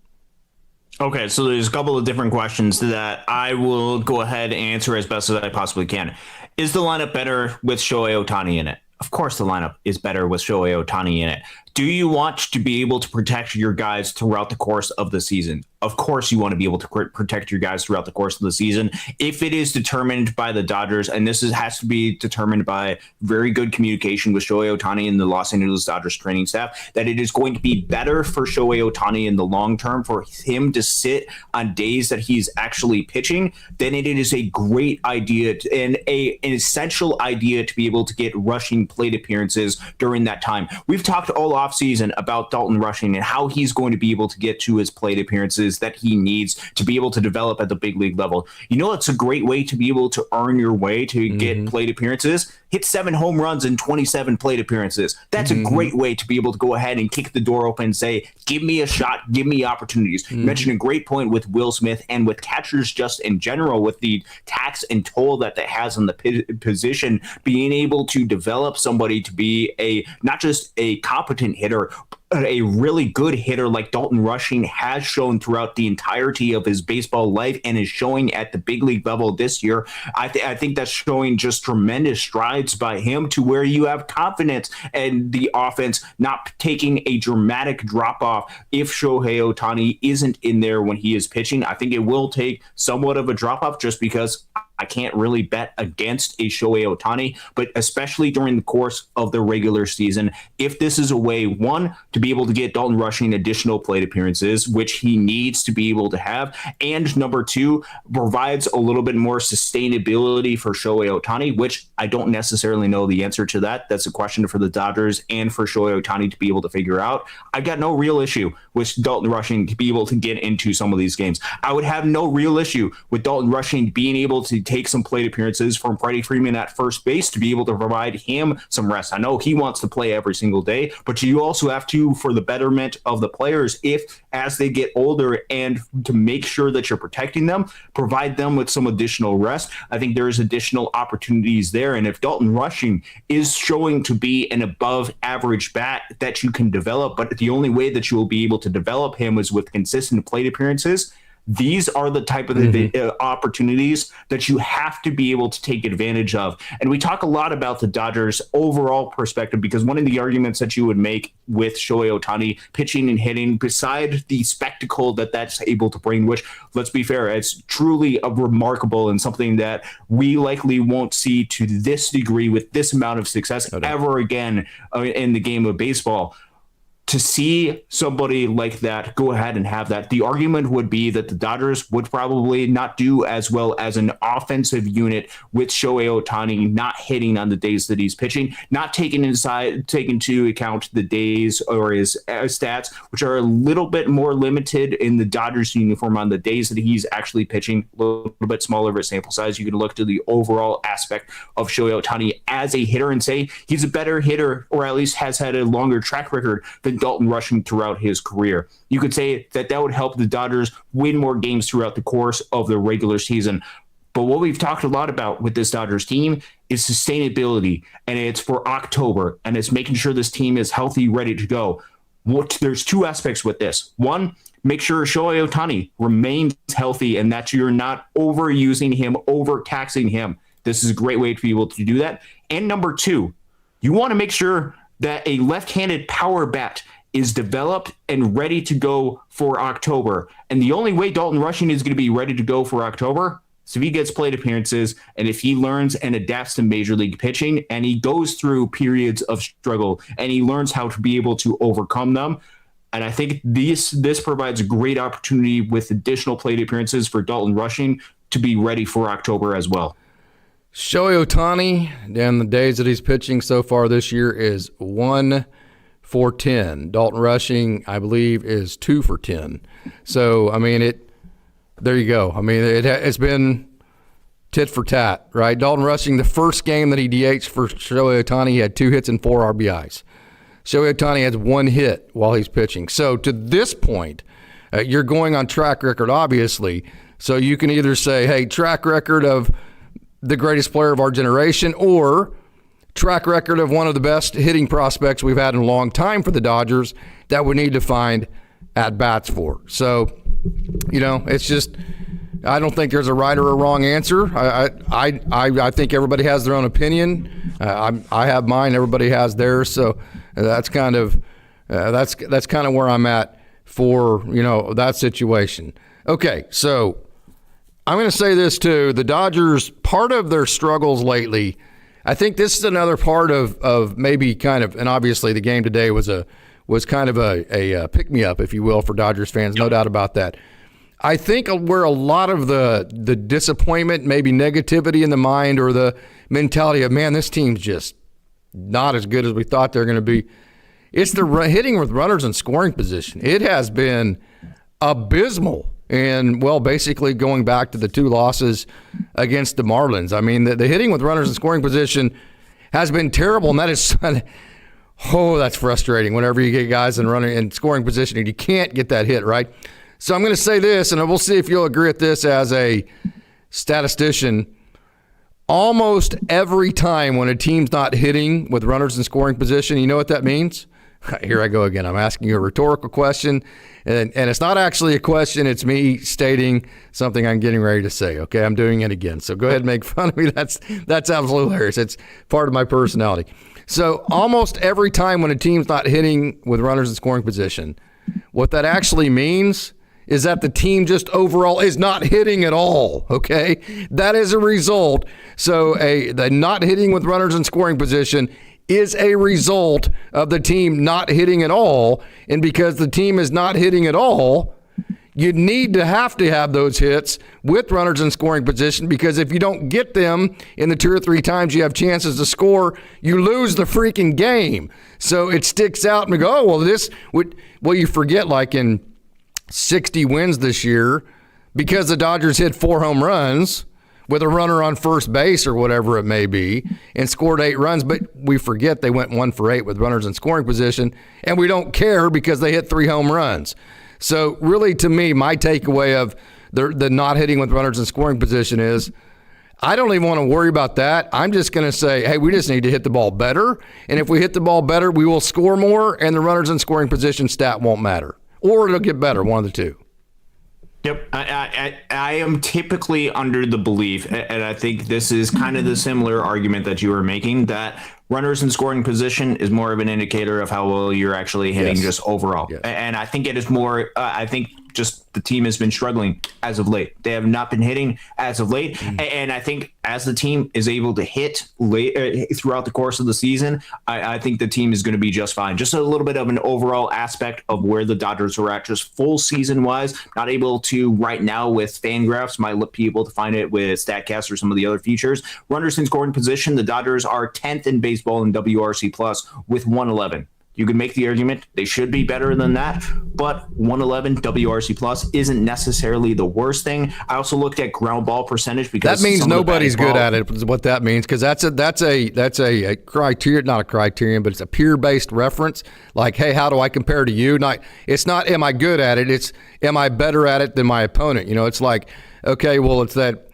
Okay, so there's a couple of different questions that I will go ahead and answer as best as I possibly can. Is the lineup better with Shohei Ohtani in it? Of course the lineup is better with Shohei Ohtani in it. Do you want to be able to protect your guys throughout the course of the season? Of course you want to be able to protect your guys throughout the course of the season. If it is determined by the Dodgers, and has to be determined by very good communication with Shohei Ohtani and the Los Angeles Dodgers training staff, that it is going to be better for Shohei Ohtani in the long term for him to sit on days that he's actually pitching, then it is a great idea and an essential idea to be able to get Rushing plate appearances during that time. We've talked all offseason about Dalton Rushing and how he's going to be able to get to his plate appearances that he needs to be able to develop at the big league level. It's a great way to be able to earn your way to get plate appearances. Hit 7 home runs in 27 plate appearances. That's a great way to be able to go ahead and kick the door open and say, give me a shot, give me opportunities. You mentioned a great point with Will Smith and with catchers just in general, with the tax and toll that has on the position, being able to develop somebody to be not just a competent hitter, a really good hitter like Dalton Rushing has shown throughout the entirety of his baseball life and is showing at the big league level this year. I think that's showing just tremendous strides by him to where you have confidence in the offense not taking a dramatic drop off if Shohei Ohtani isn't in there when he is pitching. I think it will take somewhat of a drop off just because I can't really bet against a Shohei Ohtani, but especially during the course of the regular season, if this is a way, one, to be able to get Dalton Rushing additional plate appearances, which he needs to be able to have, and number two, provides a little bit more sustainability for Shohei Ohtani, which I don't necessarily know the answer to that. That's a question for the Dodgers and for Shohei Ohtani to be able to figure out. I've got no real issue with Dalton Rushing to be able to get into some of these games. I would have no real issue with Dalton Rushing being able to take some plate appearances from Freddie Freeman at first base to be able to provide him some rest. I know he wants to play every single day, but you also have to, for the betterment of the players, if as they get older and to make sure that you're protecting them, provide them with some additional rest. I think there's additional opportunities there. And if Dalton Rushing is showing to be an above average bat that you can develop, but the only way that you will be able to develop him is with consistent plate appearances, these are the type of opportunities that you have to be able to take advantage of. And we talk a lot about the Dodgers' overall perspective, because one of the arguments that you would make with Shohei Ohtani pitching and hitting, beside the spectacle that's able to bring, which, let's be fair, it's truly a remarkable and something that we likely won't see to this degree with this amount of success ever again in the game of baseball. To see somebody like that go ahead and have that, the argument would be that the Dodgers would probably not do as well as an offensive unit with Shohei Ohtani not hitting on the days that he's pitching, not taking into account the days or his stats, which are a little bit more limited in the Dodgers uniform on the days that he's actually pitching, a little bit smaller of a sample size. You can look to the overall aspect of Shohei Ohtani as a hitter and say he's a better hitter, or at least has had a longer track record than Dalton Rushing throughout his career. You could say that would help the Dodgers win more games throughout the course of the regular season. But what we've talked a lot about with this Dodgers team is sustainability, and it's for October, and it's making sure this team is healthy, ready to go. There's two aspects with this. One, make sure Shohei Ohtani remains healthy and that you're not overusing him, overtaxing him. This is a great way to be able to do that. And number two, you want to make sure that a left-handed power bat is developed and ready to go for October. And the only way Dalton Rushing is going to be ready to go for October is if he gets plate appearances and if he learns and adapts to major league pitching and he goes through periods of struggle and he learns how to be able to overcome them. And I think this provides a great opportunity with additional plate appearances for Dalton Rushing to be ready for October as well. Shohei Ohtani, in the days that he's pitching so far this year, is 1 for 10. Dalton Rushing, I believe, is 2 for 10. So, I mean, there you go. I mean, it's been tit for tat, right? Dalton Rushing, the first game that he DH'd for Shohei Ohtani, he had 2 hits and 4 RBIs. Shohei Ohtani has 1 hit while he's pitching. So, to this point, you're going on track record, obviously. So, you can either say, hey, track record of the greatest player of our generation, or track record of one of the best hitting prospects we've had in a long time for the Dodgers that we need to find at-bats for. So, it's just, I don't think there's a right or a wrong answer. I think everybody has their own opinion. I have mine. Everybody has theirs. So that's kind of where I'm at for, that situation. Okay, so I'm going to say this too. The Dodgers, part of their struggles lately, I think this is another part of maybe kind of, and obviously the game today was kind of a pick-me-up, if you will, for Dodgers fans, no doubt about that. I think where a lot of the disappointment, maybe negativity in the mind, or the mentality of, man, this team's just not as good as we thought they're going to be, it's the hitting with runners in scoring position. It has been abysmal. And, well, basically going back to the 2 losses against the Marlins. I mean, the hitting with runners in scoring position has been terrible, and that is that's frustrating whenever you get guys in scoring position and you can't get that hit, right? So I'm going to say this, and we'll see if you'll agree with this as a statistician. Almost every time when a team's not hitting with runners in scoring position, you know what that means? Here I go again. I'm asking you a rhetorical question, and it's not actually a question. It's me stating something I'm getting ready to say. Okay, I'm doing it again. So go ahead and make fun of me. That's absolutely hilarious. It's part of my personality. So almost every time when a team's not hitting with runners in scoring position, what that actually means is that the team just overall is not hitting at all, okay? That is a result. So the not hitting with runners in scoring position is a result of the team not hitting at all. And because the team is not hitting at all, you need to have those hits with runners in scoring position, because if you don't get them in the 2 or 3 times you have chances to score, you lose the freaking game. So it sticks out and we go, you forget, like in 60 wins this year, because the Dodgers hit 4 home runs with a runner on first base or whatever it may be, and scored 8 runs, but we forget they went 1 for 8 with runners in scoring position, and we don't care because they hit 3 home runs. So really, to me, my takeaway of the not hitting with runners in scoring position is, I don't even want to worry about that. I'm just going to say, hey, we just need to hit the ball better, and if we hit the ball better, we will score more, and the runners in scoring position stat won't matter. Or it'll get better, one of the two. Yep. I am typically under the belief, and I think this is kind of the similar argument that you were making, that runners in scoring position is more of an indicator of how well you're actually hitting just overall. Yes. And I think it is more, I think just the team has been struggling as of late. They have not been hitting as of late. Mm-hmm. And I think as the team is able to hit late throughout the course of the season, I think the team is going to be just fine. Just a little bit of an overall aspect of where the Dodgers are at just full season wise. Not able to right now with FanGraphs, might be able to find it with StatCast or some of the other features. Runners in scoring position, the Dodgers are 10th in baseball in WRC plus with 111. You could make the argument they should be better than that, but 111 WRC plus isn't necessarily the worst thing. I also looked at ground ball percentage, because that means nobody's good at it. Is what that means, because that's a criteria, not a criterion, but it's a peer-based reference. Like, hey, how do I compare to you? It's not am I good at it? It's am I better at it than my opponent? It's like, okay, well, it's that.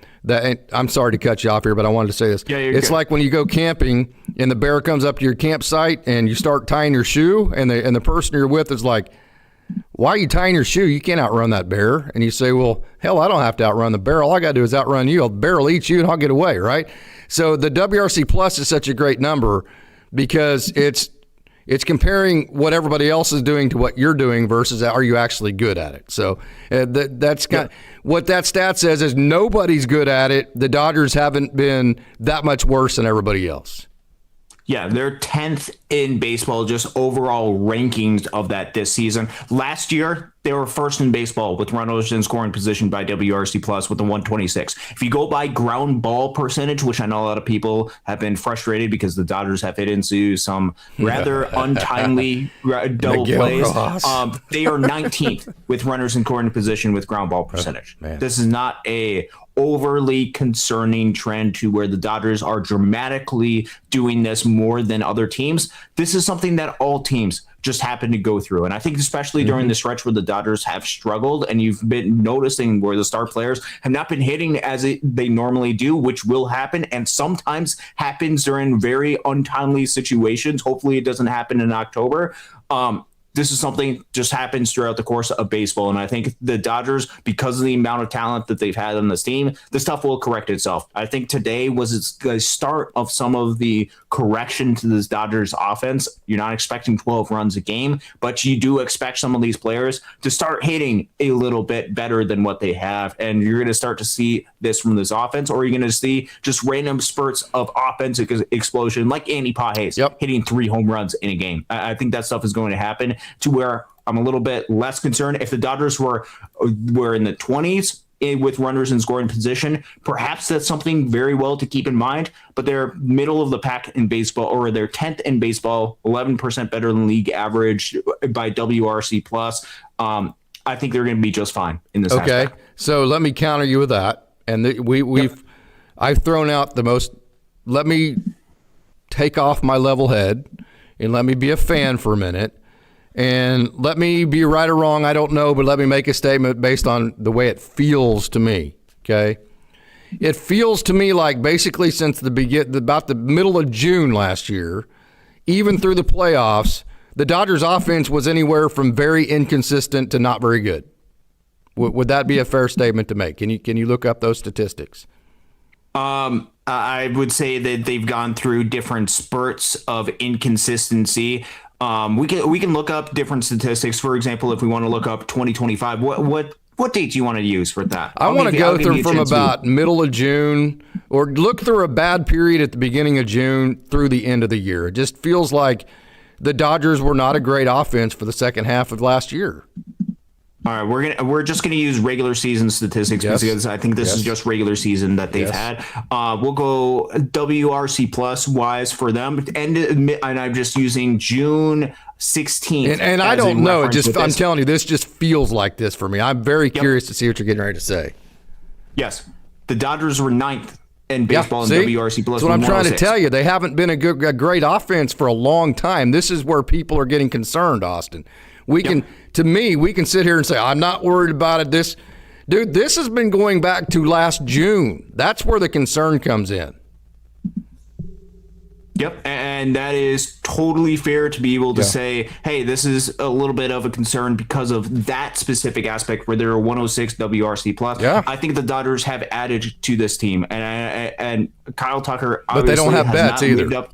I'm sorry to cut you off here, but I wanted to say this. Yeah, it's good. Like when you go camping and the bear comes up to your campsite and you start tying your shoe, and the person you're with is like, why are you tying your shoe? You can't outrun that bear. And you say, well, hell, I don't have to outrun the bear. All I got to do is outrun you. The bear will eat you and I'll get away, right? So the WRC plus is such a great number because it's It's comparing what everybody else is doing to what you're doing versus are you actually good at it. So that's kind of, what that stat says is nobody's good at it. The Dodgers haven't been that much worse than everybody else. Yeah, they're 10th in baseball, just overall rankings of that this season. Last year, they were first in baseball with runners in scoring position by WRC Plus with a 126. If you go by ground ball percentage, which I know a lot of people have been frustrated because the Dodgers have hit into some rather untimely double plays, they are 19th with runners in scoring position with ground ball percentage. This is not a overly concerning trend to where the Dodgers are dramatically doing this more than other teams. This is something that all teams just happen to go through. And I think especially during the stretch where the Dodgers have struggled and you've been noticing where the star players have not been hitting as they normally do, which will happen and sometimes happens during very untimely situations. Hopefully it doesn't happen in October. This is something just happens throughout the course of baseball. And I think the Dodgers, because of the amount of talent that they've had on this team, this stuff will correct itself. I think today was the start of some of the correction to this Dodgers offense. You're not expecting 12 runs a game, but you do expect some of these players to start hitting a little bit better than what they have. And you're going to start to see this from this offense, or you're going to see just random spurts of offensive explosion like Andy Pages hitting 3 home runs in a game. I think that stuff is going to happen, to where I'm a little bit less concerned. If the Dodgers were in the 20s with runners in scoring position, perhaps that's something very well to keep in mind, but they're middle of the pack in baseball, or they're 10th in baseball, 11% better than league average by WRC plus. I think they're going to be just fine in this aspect. So let me counter you with that. And I've thrown out the most, let me take off my level head and let me be a fan for a minute. And let me be right or wrong, I don't know, but let me make a statement based on the way it feels to me, okay? It feels to me like basically since about the middle of June last year, even through the playoffs, the Dodgers offense was anywhere from very inconsistent to not very good. Would that be a fair statement to make? Can you look up those statistics? I would say that they've gone through different spurts of inconsistency. We can look up different statistics. For example, if we want to look up 2025, what date do you want to use for that? I want to go through from about middle of June, or look through a bad period at the beginning of June through the end of the year. It just feels like the Dodgers were not a great offense for the second half of last year. All right, we're just gonna use regular season statistics because I think this is just regular season that they've had. We'll go WRC plus wise for them, and I'm just using June 16th. And I don't know. I'm telling you, this just feels like this for me. I'm very curious to see what you're getting ready to say. Yes, the Dodgers were 9th in baseball and WRC plus. That's what I'm trying to tell you. They haven't been a great offense for a long time. This is where people are getting concerned, Austin. We can sit here and say, I'm not worried about it. This has been going back to last June. That's where the concern comes in. Yep, and that is totally fair to be able to say, hey, this is a little bit of a concern because of that specific aspect where they're a 106 WRC plus. Yeah. I think the Dodgers have added to this team, and Kyle Tucker obviously but they don't have bats either.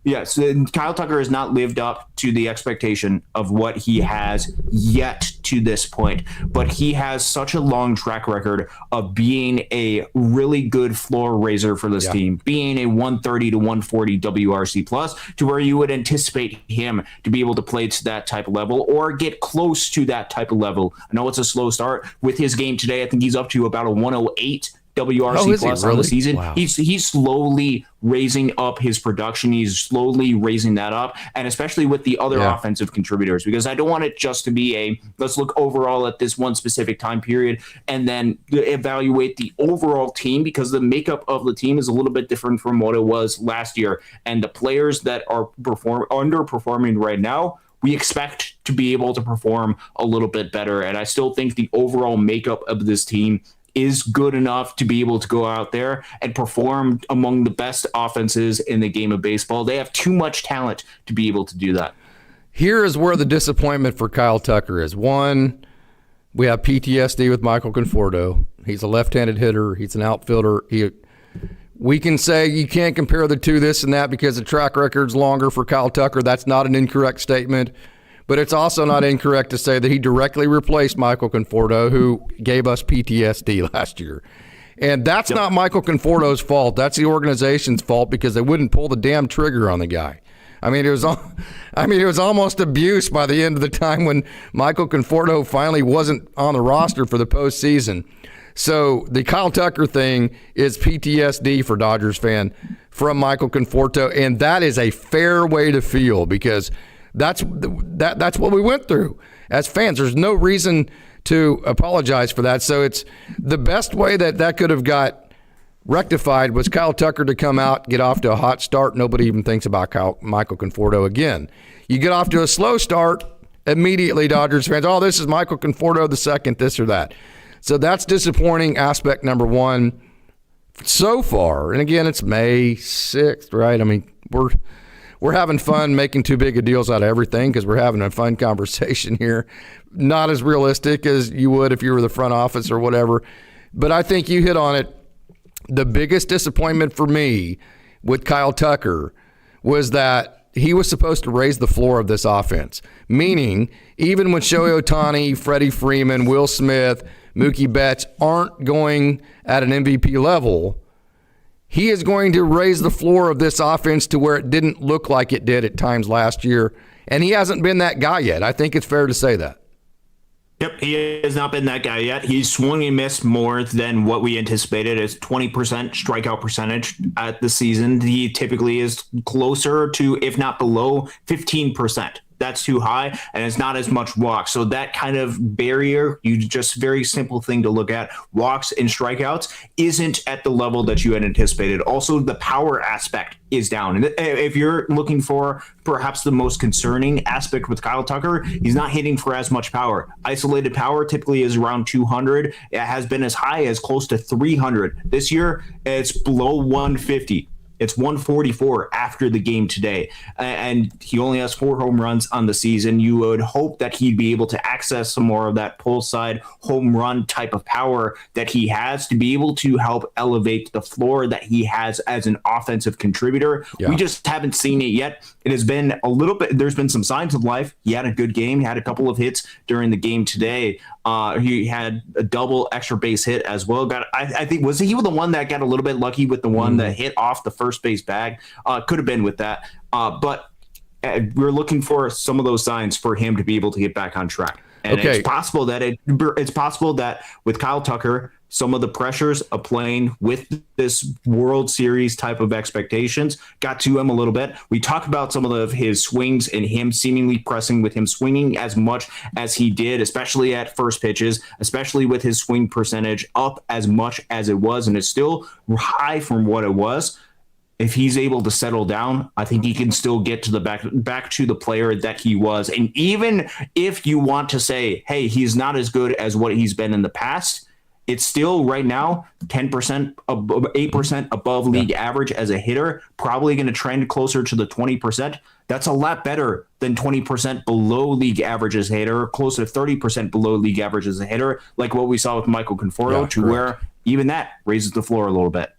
Yes, Kyle Tucker has not lived up to the expectation of what he has yet to this point, but he has such a long track record of being a really good floor raiser for this team, being a 130 to 140 WRC plus, to where you would anticipate him to be able to play to that type of level or get close to that type of level. I know it's a slow start with his game today. I think he's up to about a 108 WRC plus on the season. Wow. He's slowly raising up his production. He's slowly raising that up, and especially with the other offensive contributors, because I don't want it just to be let's look overall at this one specific time period and then evaluate the overall team, because the makeup of the team is a little bit different from what it was last year, and the players that are underperforming right now, we expect to be able to perform a little bit better. And I still think the overall makeup of this team is good enough to be able to go out there and perform among the best offenses in the game of baseball. They have too much talent to be able to do that. Here is where the disappointment for Kyle Tucker is. One, we have PTSD with Michael Conforto. He's a left-handed hitter. He's an outfielder. We can say you can't compare the two, this and that, because the track record's longer for Kyle Tucker. That's not an incorrect statement. But it's also not incorrect to say that he directly replaced Michael Conforto, who gave us PTSD last year. And that's not Michael Conforto's fault. That's the organization's fault, because they wouldn't pull the damn trigger on the guy. I mean, it was almost abuse by the end of the time when Michael Conforto finally wasn't on the roster for the postseason. So the Kyle Tucker thing is PTSD for Dodgers fan from Michael Conforto, and that is a fair way to feel, because that's what we went through as fans. There's no reason to apologize for that. So it's the best way that could have got rectified was Kyle Tucker to come out, get off to a hot start. Nobody even thinks about Michael Conforto again. You get off to a slow start, immediately Dodgers fans, oh, this is Michael Conforto the second, this or that. So that's disappointing aspect number one so far. And again, it's May 6th, right? I mean, we're having fun making too big of deals out of everything because we're having a fun conversation here. Not as realistic as you would if you were the front office or whatever. But I think you hit on it. The biggest disappointment for me with Kyle Tucker was that he was supposed to raise the floor of this offense. Meaning, even when Shohei Ohtani, Freddie Freeman, Will Smith, Mookie Betts aren't going at an MVP level, he is going to raise the floor of this offense to where it didn't look like it did at times last year. And he hasn't been that guy yet. I think it's fair to say that. Yep, he has not been that guy yet. He's swung and missed more than what we anticipated. It's 20% strikeout percentage at the season. He typically is closer to, if not below, 15%. That's too high, and it's not as much walks. So that kind of barrier, just very simple thing to look at, walks and strikeouts, isn't at the level that you had anticipated. Also, the power aspect is down. And if you're looking for perhaps the most concerning aspect with Kyle Tucker, he's not hitting for as much power. Isolated power typically is around 200. It has been as high as close to 300. This year, it's below 150. It's 144 after the game today, and he only has 4 home runs on the season. You would hope that he'd be able to access some more of that pull side home run type of power that he has to be able to help elevate the floor that he has as an offensive contributor. Yeah. We just haven't seen it yet. It has been a little bit, there's been some signs of life. He had a good game. He had a couple of hits during the game today. He had a double extra base hit as well. I think, was he the one that got a little bit lucky with the one that hit off the first base bag? Could have been with that. But we're looking for some of those signs for him to be able to get back on track. And it's possible that with Kyle Tucker, some of the pressures of playing with this World Series type of expectations got to him a little bit. We talk about some of his swings and him seemingly pressing with him swinging as much as he did, especially at first pitches, especially with his swing percentage up as much as it was, and it's still high from what it was. If he's able to settle down, I think he can still get to the back to the player that he was. And even if you want to say, hey, he's not as good as what he's been in the past, it's still right now 10%, 8% above league average as a hitter, probably going to trend closer to the 20%. That's a lot better than 20% below league average as a hitter, close to 30% below league average as a hitter, like what we saw with Michael Conforto, where even that raises the floor a little bit.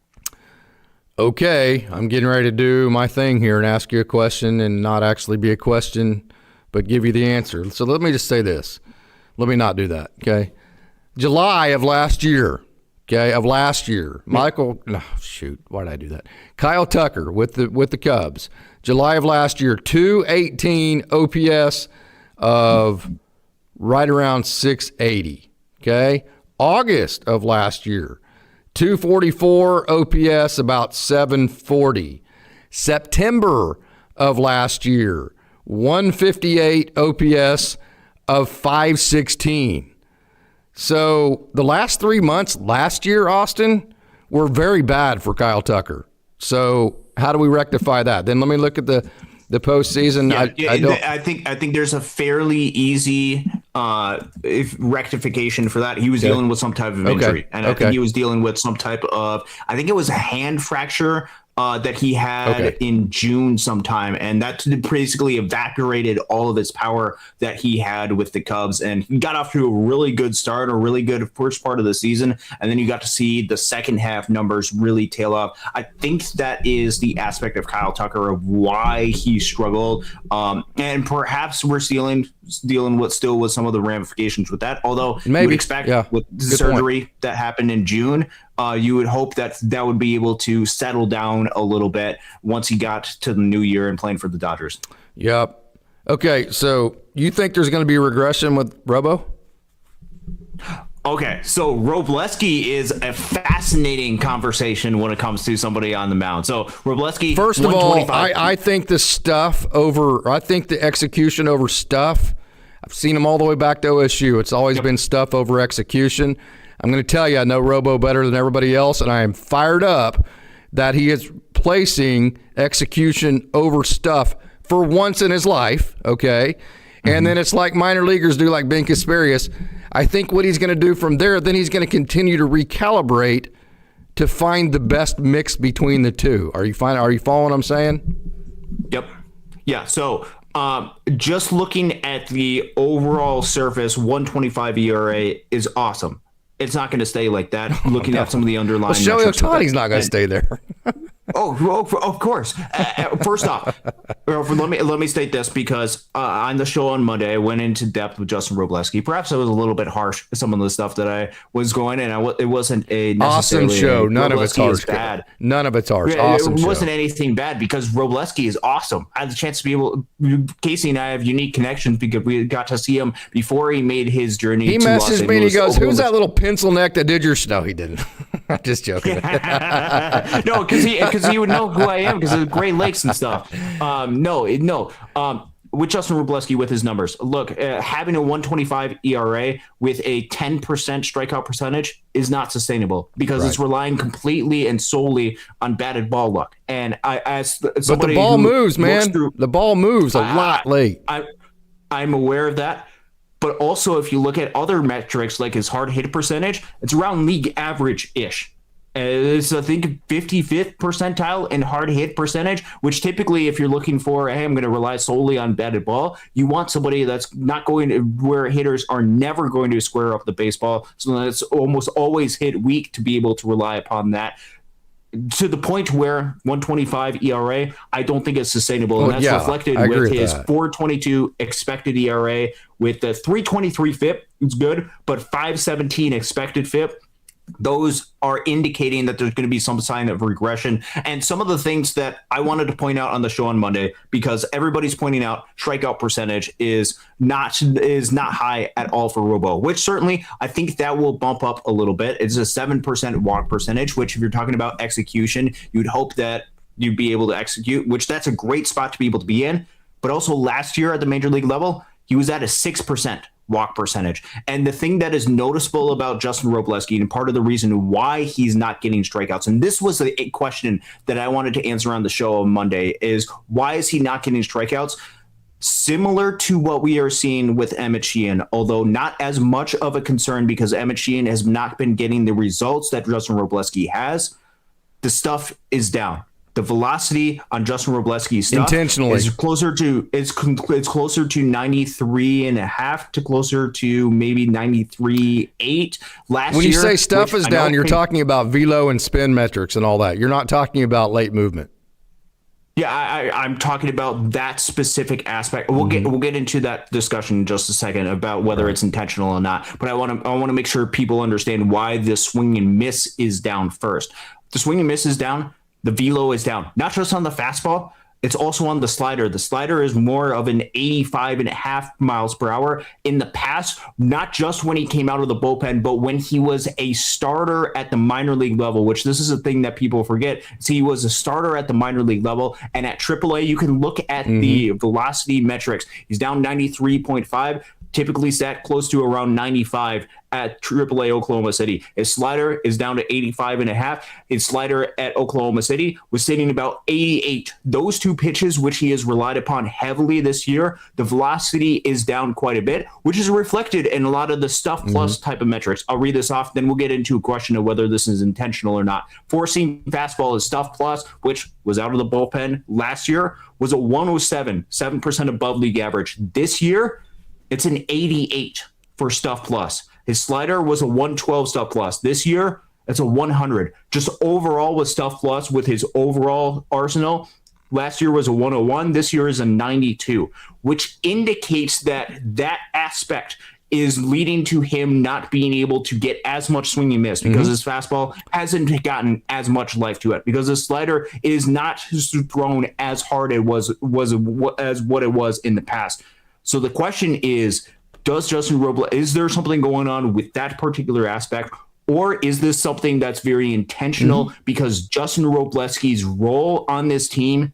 Okay, I'm getting ready to do my thing here and ask you a question and not actually be a question, but give you the answer. So let me just say this. Let me not do that, okay? July of last year, Michael, why did I do that? Kyle Tucker with the Cubs. July of last year, 218 OPS of right around 680, okay? August of last year, 244 OPS, about 740. September of last year, 158 OPS of 516. So the last 3 months last year, Austin, were very bad for Kyle Tucker. So how do we rectify that? Then let me look at the postseason. I think there's a fairly easy rectification for that. He was dealing with some type of injury, and I think he was dealing with some type of, I think it was a hand fracture that he had in June sometime, and that basically evaporated all of his power that he had with the Cubs. And he got off to a really good start, a really good first part of the season, and then you got to see the second half numbers really tail off. I think that is the aspect of Kyle Tucker of why he struggled, and perhaps we're dealing with some of the ramifications with that. Although you would expect with the surgery that happened in June, you would hope that would be able to settle down a little bit once he got to the new year and playing for the Dodgers. Yep. Okay, so you think there's going to be a regression with Robo? Okay, so Robleski is a fascinating conversation when it comes to somebody on the mound. So Robleski, first of all, I think I think the execution over stuff. I've seen him all the way back to OSU. It's always been stuff over execution. I'm going to tell you, I know Robo better than everybody else, and I am fired up that he is placing execution over stuff for once in his life, okay? And then it's like minor leaguers do, like Ben Kasperius. I think what he's going to do from there, then he's going to continue to recalibrate to find the best mix between the two. Are you following what I'm saying? Yep. Yeah, so just looking at the overall surface, 1.25 ERA is awesome. It's not going to stay like that. Looking at some of the underlying Shohei Ohtani's not going to stay there. Of course. First off, let me state this, because on the show on Monday, I went into depth with Justin Robleski. Perhaps I was a little bit harsh with some of the stuff that I was going, and it wasn't a awesome show. None of it's harsh. Bad. None of it's harsh. Awesome show. It wasn't show. Anything bad, because Robleski is awesome. I had the chance to be able. Casey and I have unique connections because we got to see him before he made his journey. He messaged me and he goes, "Who's that little pencil neck that did your?" No, he didn't. I'm just joking. No, because he would know who I am because of Great Lakes and stuff. With Justin Robleski with his numbers, look, having a 1.25 ERA with a 10% strikeout percentage is not sustainable because it's relying completely and solely on batted ball luck. And but the ball moves, man. The ball moves a lot late. I'm aware of that. But also, if you look at other metrics like his hard hit percentage, it's around league average-ish. It's, I think, 55th percentile in hard hit percentage, which typically, if you're looking for, hey, I'm going to rely solely on batted ball, you want somebody that's not going to, where hitters are never going to square up the baseball. So that's almost always hit weak to be able to rely upon that. To the point where 1.25 ERA, I don't think it's sustainable. And that's reflected with his 4.22 expected ERA with the 3.23 FIP. It's good, but 5.17 expected FIP. Those are indicating that there's going to be some sign of regression. And some of the things that I wanted to point out on the show on Monday, because everybody's pointing out strikeout percentage is not high at all for Robo, which certainly I think that will bump up a little bit. It's a 7% walk percentage, which if you're talking about execution, you'd hope that you'd be able to execute, which that's a great spot to be able to be in. But also last year at the major league level, he was at a 6% walk percentage. And the thing that is noticeable about Justin Robleski, and part of the reason why he's not getting strikeouts, and this was a question that I wanted to answer on the show on Monday, is why is he not getting strikeouts? Similar to what we are seeing with Emmett Sheehan, although not as much of a concern because Emmett Sheehan has not been getting the results that Justin Robleski has. The stuff is down. The velocity on Justin Robleski's stuff is closer to 93.5 to closer to maybe 93.8 last year. When you say stuff is down, you're talking about velo and spin metrics and all that. You're not talking about late movement. Yeah, I'm talking about that specific aspect. We'll get into that discussion in just a second about whether it's intentional or not. But I want to make sure people understand why the swing and miss is down first. The swing and miss is down. The velo is down, not just on the fastball. It's also on the slider. The slider is more of an 85.5 miles per hour. In the past, not just when he came out of the bullpen, but when he was a starter at the minor league level, which this is a thing that people forget. So he was a starter at the minor league level. And at AAA, you can look at the velocity metrics. He's down 93.5. typically sat close to around 95 at AAA Oklahoma City. His slider is down to 85.5. His slider at Oklahoma City was sitting about 88. Those two pitches, which he has relied upon heavily this year, the velocity is down quite a bit, which is reflected in a lot of the stuff plus type of metrics. I'll read this off, then we'll get into a question of whether this is intentional or not. Four-seam fastball is stuff plus, which was out of the bullpen last year, was a 107, 7% above league average. This year, it's an 88 for stuff plus. His slider was a 112 stuff plus. This year, it's a 100. Just overall with stuff plus, with his overall arsenal, last year was a 101. This year is a 92, which indicates that that aspect is leading to him not being able to get as much swing and miss because his fastball hasn't gotten as much life to it, because his slider is not thrown as hard as what it was in the past. So the question is, is there something going on with that particular aspect, or is this something that's very intentional because Justin Robleski's role on this team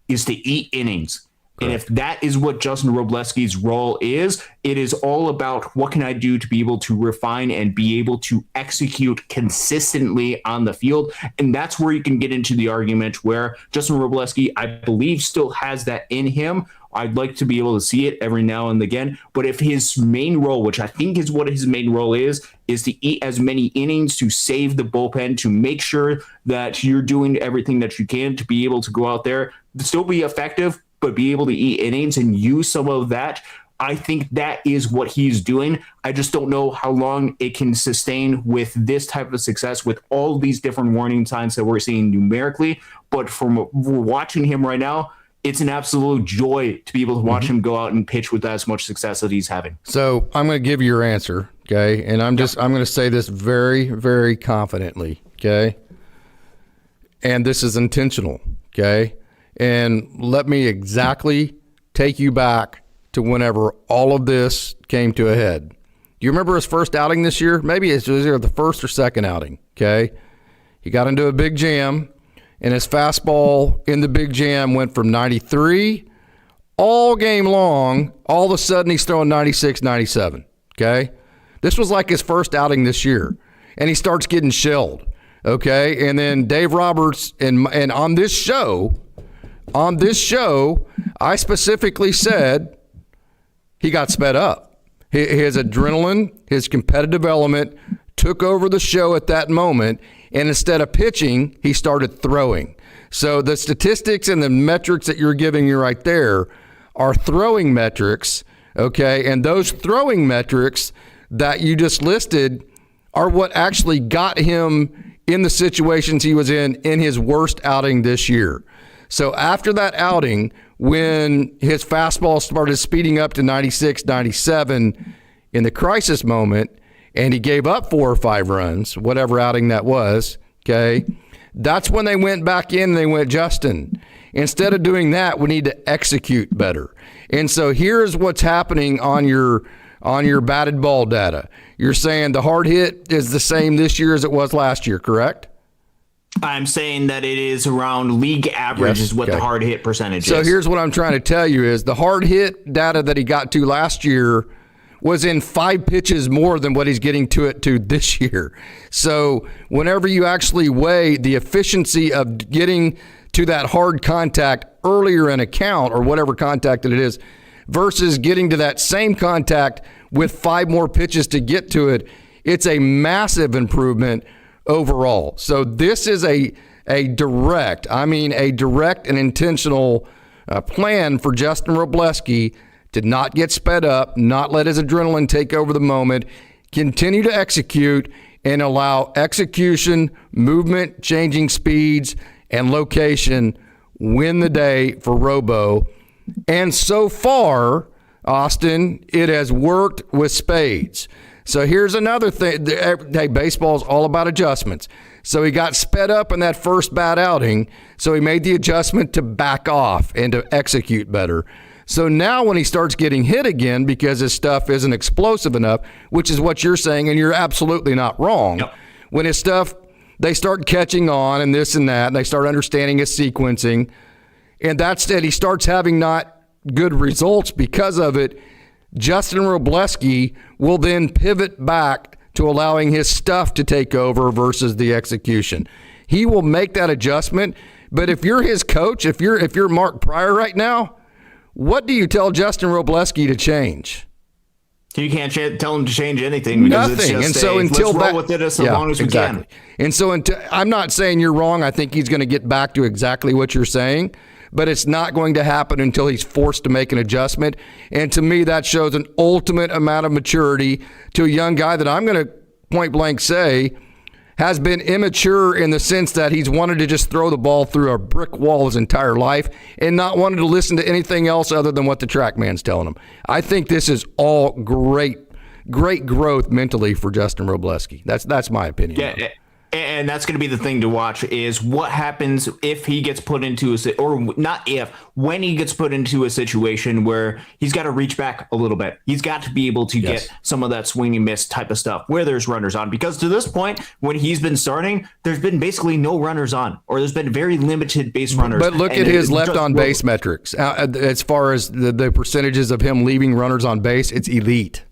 is to eat innings? And if that is what Justin Robleski's role is, it is all about what can I do to be able to refine and be able to execute consistently on the field. And that's where you can get into the argument where Justin Robleski, I believe, still has that in him. I'd like to be able to see it every now and again. But if his main role, which I think is what his main role is to eat as many innings, to save the bullpen, to make sure that you're doing everything that you can to be able to go out there, still be effective, but be able to eat innings and use some of that, I think that is what he's doing. I just don't know how long it can sustain with this type of success, with all these different warning signs that we're seeing numerically. But from watching him right now, it's an absolute joy to be able to watch him go out and pitch with as much success that he's having. So I'm going to give you your answer, okay? And I'm going to say this very, very confidently, okay? And this is intentional, okay? And let me exactly take you back to whenever all of this came to a head. Do you remember his first outing this year? Maybe it was either the first or second outing, okay? He got into a big jam, and his fastball in the big jam went from 93 all game long. All of a sudden, he's throwing 96, 97, okay? This was like his first outing this year, and he starts getting shelled, okay? And then Dave Roberts, and on this show, I specifically said he got sped up. His adrenaline, his competitive element took over the show at that moment, and instead of pitching, he started throwing. So the statistics and the metrics that you're giving me right there are throwing metrics, okay? And those throwing metrics that you just listed are what actually got him in the situations he was in his worst outing this year. So after that outing, when his fastball started speeding up to 96, 97 in the crisis moment, and he gave up 4 or 5 runs, whatever outing that was, okay, that's when they went back in and they went, Justin, instead of doing that, we need to execute better. And so here's what's happening on your batted ball data. You're saying the hard hit is the same this year as it was last year, correct? I'm saying that it is around league average is what the hard hit percentage is. So here's what I'm trying to tell you is the hard hit data that he got to last year was in 5 pitches more than what he's getting to this year. So whenever you actually weigh the efficiency of getting to that hard contact earlier in a count or whatever contact that it is versus getting to that same contact with 5 more pitches to get to it, it's a massive improvement overall. So this is a direct and intentional plan for Justin Robleski to not get sped up, not let his adrenaline take over the moment, continue to execute, and allow execution, movement, changing speeds, and location win the day for Robo. And so far, Austin, it has worked with spades. So here's another thing. Hey, baseball is all about adjustments. So he got sped up in that first bad outing, so he made the adjustment to back off and to execute better. So now when he starts getting hit again because his stuff isn't explosive enough, which is what you're saying, and you're absolutely not wrong. Yep. When his stuff, they start catching on and this and that, and they start understanding his sequencing, and he starts having not good results because of it, Justin Robleski will then pivot back to allowing his stuff to take over versus the execution. He will make that adjustment. But if you're his coach, if you're Mark Pryor right now, what do you tell Justin Robleski to change? You can't tell him to change anything. Because Nothing. It's just let's roll with it as long as we can. And so I'm not saying you're wrong. I think he's going to get back to exactly what you're saying, but it's not going to happen until he's forced to make an adjustment. And to me, that shows an ultimate amount of maturity to a young guy that I'm going to point blank say has been immature in the sense that he's wanted to just throw the ball through a brick wall his entire life and not wanted to listen to anything else other than what the track man's telling him. I think this is all great growth mentally for Justin Robleski. That's my opinion. Yeah, and that's going to be the thing to watch is what happens if he gets put into when he gets put into a situation where he's got to reach back a little bit. He's got to be able to get some of that swing and miss type of stuff where there's runners on, because to this point, when he's been starting, there's been basically no runners on, or there's been very limited base runners. But look at his left on base metrics. As far as the percentages of him leaving runners on base, it's elite.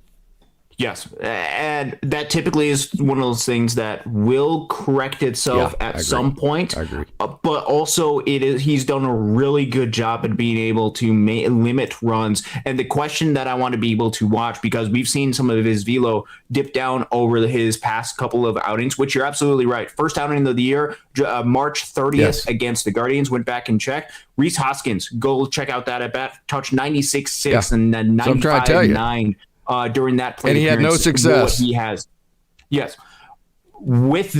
Yes, and that typically is one of those things that will correct itself at some point. I agree. But also, he's done a really good job at being able to limit runs. And the question that I want to be able to watch, because we've seen some of his velo dip down over his past couple of outings, which you're absolutely right. First outing of the year, March 30th against the Guardians, went back and checked. Rhys Hoskins, go check out that at bat, touched 96.6 and then 95.9. During that play, and he had no success. He has, yes. With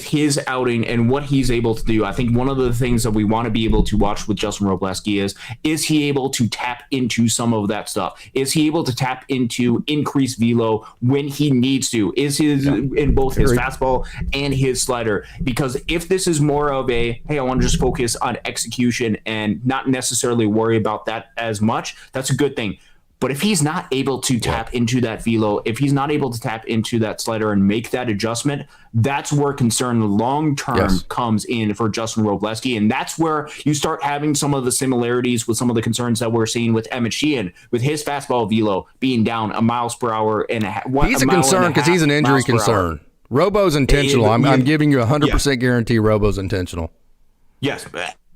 his outing and what he's able to do, I think one of the things that we want to be able to watch with Justin Robleski is he able to tap into some of that stuff? Is he able to tap into increased velo when he needs to? Is his in both his fastball and his slider? Because if this is more of a, hey, I want to just focus on execution and not necessarily worry about that as much, that's a good thing. But if he's not able to tap into that velo, if he's not able to tap into that slider and make that adjustment, that's where concern long-term comes in for Justin Robleski. And that's where you start having some of the similarities with some of the concerns that we're seeing with Emmett Sheehan, with his fastball velo being down a miles per hour. He's a concern because he's an injury concern. Robo's intentional. I'm giving you 100% guarantee Robo's intentional. Yes,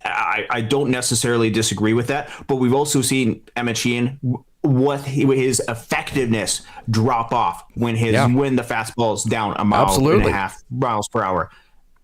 I don't necessarily disagree with that, but we've also seen Emmett Sheehan his effectiveness drop off when the fastball is down a mile and a half miles per hour.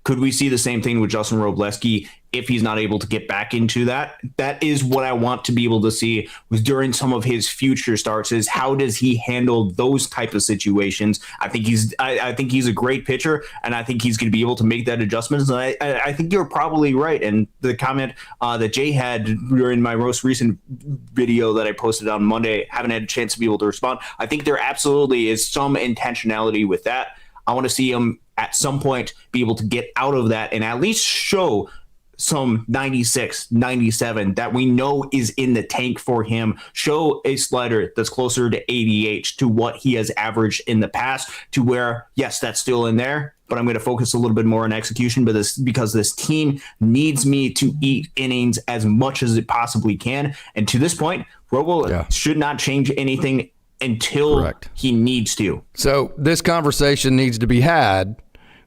Could we see the same thing with Justin Robleski if he's not able to get back into that? That is what I want to be able to see during some of his future starts, is how does he handle those type of situations? I think he's a great pitcher, and I think he's going to be able to make that adjustment. And I think you're probably right. And the comment that Jay had during my most recent video that I posted on Monday, haven't had a chance to be able to respond. I think there absolutely is some intentionality with that. I want to see him at some point be able to get out of that and at least show some 96, 97 that we know is in the tank for him. Show a slider that's closer to 88 to what he has averaged in the past, to where, yes, that's still in there, but I'm going to focus a little bit more on execution because this team needs me to eat innings as much as it possibly can. And to this point, Robo should not change anything until he needs to. So this conversation needs to be had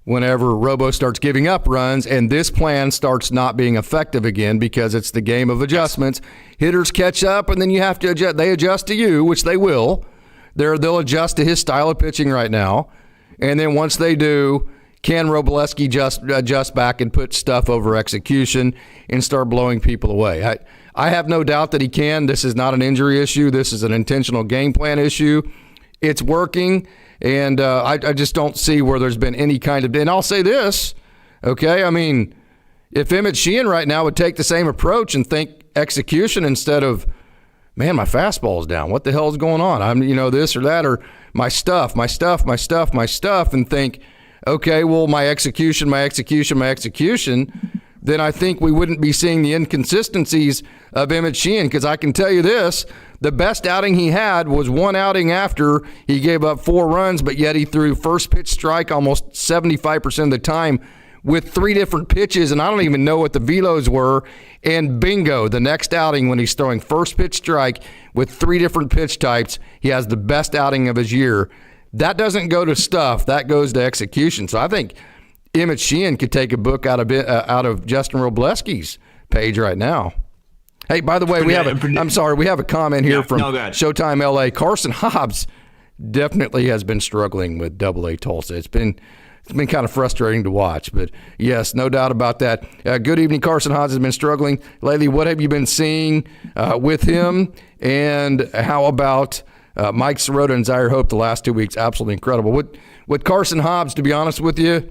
whenever Robo starts giving up runs and this plan starts not being effective again, because it's the game of adjustments. Hitters catch up, and then you have to adjust. They adjust to you, which they will. They'll adjust to his style of pitching right now. And then once they do, can Robleski just adjust back and put stuff over execution and start blowing people away? I have no doubt that he can. This is not an injury issue. This is an intentional game plan issue. It's working, and I just don't see where there's been any kind of – and I'll say this, okay? I mean, if Emmett Sheehan right now would take the same approach and think execution instead of, man, my fastball is down. What the hell is going on? I'm, this or that, or my stuff, and think, okay, well, my execution, then I think we wouldn't be seeing the inconsistencies of Emmett Sheehan, because I can tell you this, the best outing he had was one outing after he gave up 4 runs, but yet he threw first pitch strike almost 75% of the time with 3 different pitches, and I don't even know what the velos were. And bingo, the next outing when he's throwing first pitch strike with 3 different pitch types, he has the best outing of his year. That doesn't go to stuff. That goes to execution. So I think Emmett Sheehan could take a book out of Justin Robleski's page right now. Hey, by the way, we have a comment here from Showtime LA. Carson Hobbs definitely has been struggling with AA Tulsa. It's been kind of frustrating to watch, but yes, no doubt about that. Good evening. Carson Hobbs has been struggling lately. What have you been seeing with him? And how about Mike Sirota and Zaire Hope the last 2 weeks? Absolutely incredible. With Carson Hobbs, to be honest with you,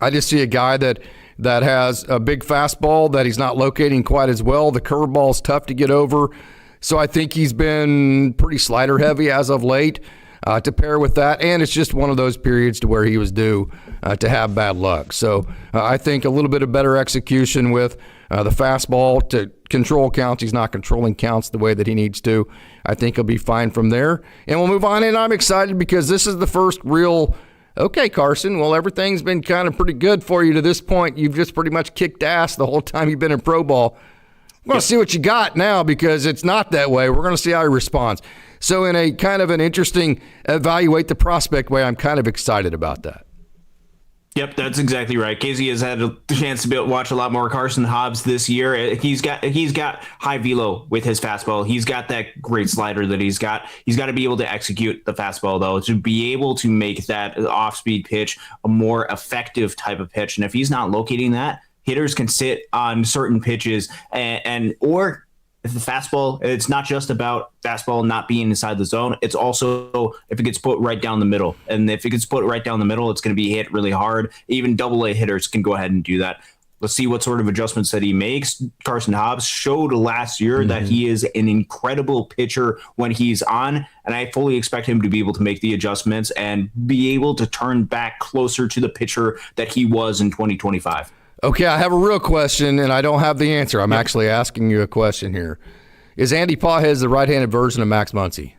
I just see a guy that has a big fastball that he's not locating quite as well. The curveball is tough to get over. So I think he's been pretty slider heavy as of late to pair with that. And it's just one of those periods to where he was due to have bad luck. So I think a little bit of better execution with the fastball to control counts. He's not controlling counts the way that he needs to. I think he'll be fine from there. And we'll move on. And I'm excited because this is the first real okay, Carson, well, everything's been kind of pretty good for you to this point. You've just pretty much kicked ass the whole time you've been in pro ball. We're going to see what you got now because it's not that way. We're going to see how he responds. So in a kind of an interesting evaluate the prospect way, I'm kind of excited about that. Yep, that's exactly right. Casey has had a chance to watch a lot more Carson Hobbs this year. He's got high velo with his fastball. He's got that great slider that he's got. He's got to be able to execute the fastball, though, to be able to make that off-speed pitch a more effective type of pitch. And if he's not locating that, hitters can sit on certain pitches or if the fastball, it's not just about fastball not being inside the zone. It's also if it gets put right down the middle. And if it gets put right down the middle, it's going to be hit really hard. Even AA hitters can go ahead and do that. Let's see what sort of adjustments that he makes. Carson Hobbs showed last year that he is an incredible pitcher when he's on. And I fully expect him to be able to make the adjustments and be able to turn back closer to the pitcher that he was in 2025. Okay, I have a real question, and I don't have the answer. I'm actually asking you a question here. Is Andy Pages the right-handed version of Max Muncy?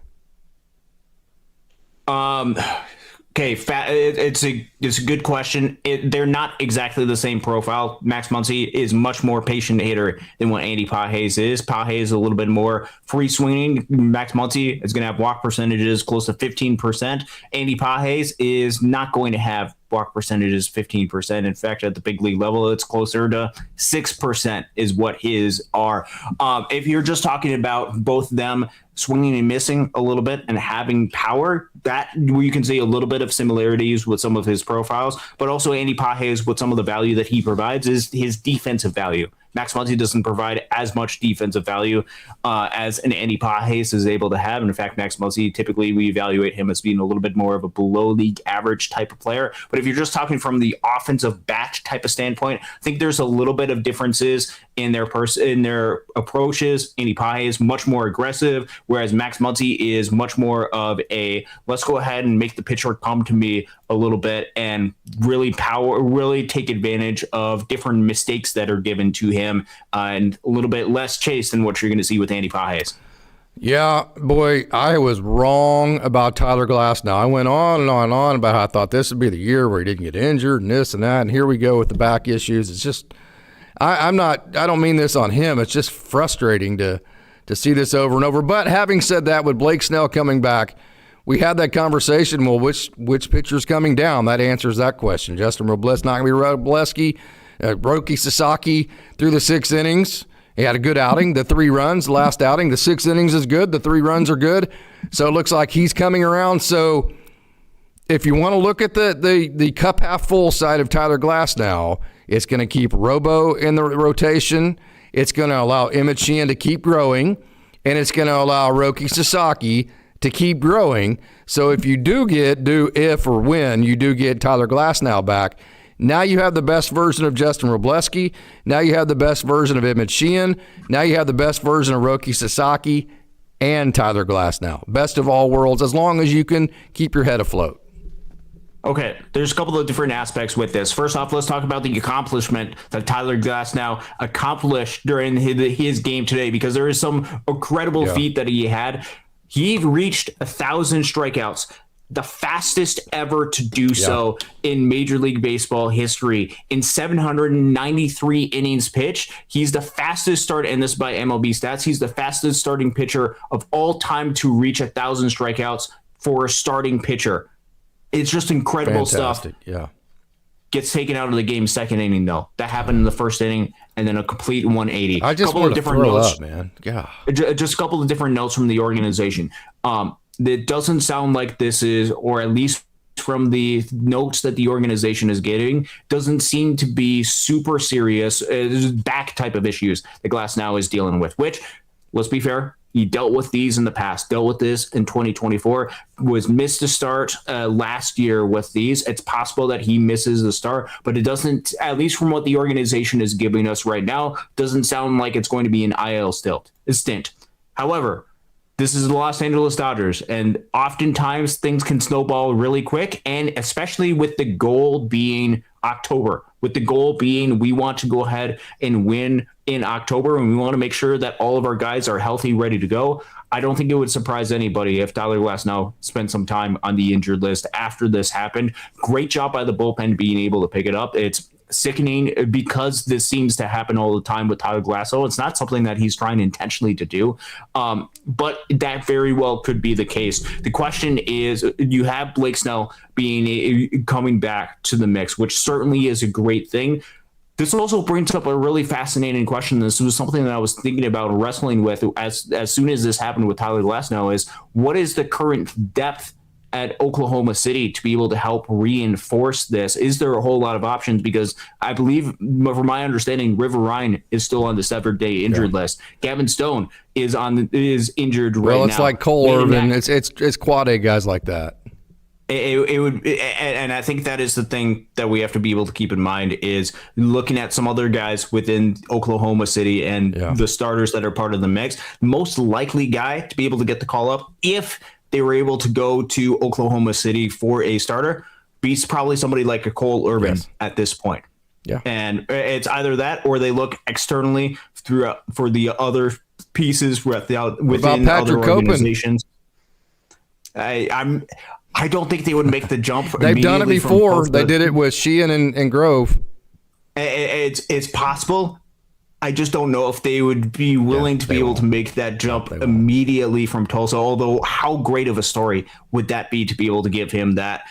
Okay, it's a good question. They're not exactly the same profile. Max Muncy is much more patient hitter than what Andy Pages is. Pages is a little bit more free swinging. Max Muncy is going to have walk percentages close to 15%. Andy Pages is not going to have walk percentages 15%. In fact, at the big league level, it's closer to 6% is what his are. If you're just talking about both them swinging and missing a little bit and having power, that you can see a little bit of similarities with some of his profiles, but also Andy Pages with some of the value that he provides is his defensive value. Max Muncy doesn't provide as much defensive value as an Andy Pages is able to have. And in fact, Max Muncy, typically we evaluate him as being a little bit more of a below league average type of player. But if you're just talking from the offensive bat type of standpoint, I think there's a little bit of differences in their approaches. Andy Pages much more aggressive, whereas Max Muncy is much more of a let's go ahead and make the pitcher come to me a little bit and really take advantage of different mistakes that are given to him and a little bit less chase than what you're going to see with Andy Pages. Yeah, boy, I was wrong about Tyler Glasnow. I went on and on and on about how I thought this would be the year where he didn't get injured and this and that, and here we go with the back issues. It's just I don't mean this on him. It's just frustrating to see this over and over. But having said that, with Blake Snell coming back, we had that conversation. Well, which pitcher's coming down? That answers that question. Justin Robleski, not going to be Robleski. Roki Sasaki through the 6 innings. He had a good outing. The 3 runs, last outing. The 6 innings is good. The 3 runs are good. So it looks like he's coming around. So if you want to look at the cup half full side of Tyler Glasnow, it's going to keep Robo in the rotation. It's going to allow Emmett Sheehan to keep growing. And it's going to allow Roki Sasaki to keep growing. So if you if or when you do get Tyler Glasnow back, now you have the best version of Justin Robleski. Now you have the best version of Emmett Sheehan. Now you have the best version of Roki Sasaki and Tyler Glasnow. Best of all worlds, as long as you can keep your head afloat. Okay, there's a couple of different aspects with this. First off, let's talk about the accomplishment that Tyler Glasnow accomplished during his game today, because there is some incredible feat that he had. He reached 1,000 strikeouts the fastest ever to do so in Major League Baseball history. In 793 innings pitched, he's the fastest start, and this by MLB stats, he's the fastest starting pitcher of all time to reach 1,000 strikeouts for a starting pitcher. It's just incredible Fantastic. stuff. Yeah. Gets taken out of the game second inning, though. That happened in the first inning, and then a complete 180. I just want to throw up, man. Yeah. Just a couple of different notes from the organization. It doesn't sound like this is, or at least from the notes that the organization is getting, doesn't seem to be super serious back type of issues that Glasnow is dealing with, which, let's be fair, he dealt with these in the past, dealt with this in 2024, was missed a start last year with these. It's possible that he misses the start, but it doesn't, at least from what the organization is giving us right now, doesn't sound like it's going to be an IL stint. However, this is the Los Angeles Dodgers, and oftentimes things can snowball really quick, and especially with the goal being October, with the goal being we want to go ahead and win in October, and we want to make sure that all of our guys are healthy, ready to go. I don't think it would surprise anybody if Tyler Glasnow spent some time on the injured list after this happened. Great job by the bullpen being able to pick it up. It's sickening because this seems to happen all the time with Tyler Glasnow. It's not something that he's trying intentionally to do, but that very well could be the case. The question is, you have Blake Snell coming back to the mix, which certainly is a great thing. This also brings up a really fascinating question. This was something that I was thinking about wrestling with as soon as this happened with Tyler Glasnow, is what is the current depth at Oklahoma City to be able to help reinforce this? Is there a whole lot of options? Because I believe, from my understanding, River Ryan is still on the severed day injured list. Gavin Stone is injured right now. Well, it's like Cole Irvin. It's quad A guys like that. It would, and I think that is the thing that we have to be able to keep in mind, is looking at some other guys within Oklahoma City and the starters that are part of the mix. Most likely guy to be able to get the call up, if they were able to go to Oklahoma City for a starter, beats probably somebody like a Cole Irvin at this point. Yeah. And it's either that, or they look externally for the other pieces within other organizations. I don't think they would make the jump. They've done it before. They did it with Sheehan and Grove. It's possible. I just don't know if they would be willing to be able to make that jump immediately from Tulsa. Although, how great of a story would that be to be able to give him that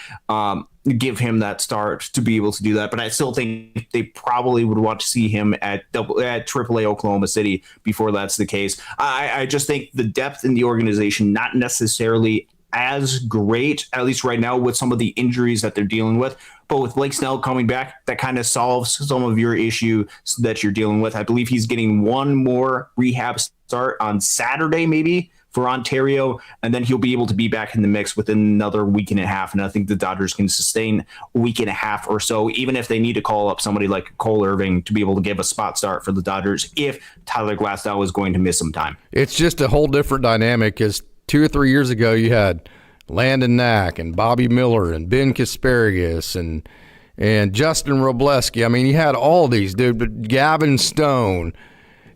start to be able to do that? But I still think they probably would want to see him at AAA Oklahoma City before that's the case. I just think the depth in the organization, not necessarily as great, at least right now, with some of the injuries that they're dealing with. But with Blake Snell coming back, that kind of solves some of your issue that you're dealing with. I believe he's getting one more rehab start on Saturday, maybe, for Ontario, and then he'll be able to be back in the mix within another week and a half. And I think the Dodgers can sustain a week and a half or so, even if they need to call up somebody like Cole Irving to be able to give a spot start for the Dodgers if Tyler Glasnow is going to miss some time. It's just a whole different dynamic, because 2 or 3 years ago you had Landon Knack and Bobby Miller and Ben Kasparigas and Justin Robleski. I mean, you had all these, dude, but Gavin Stone.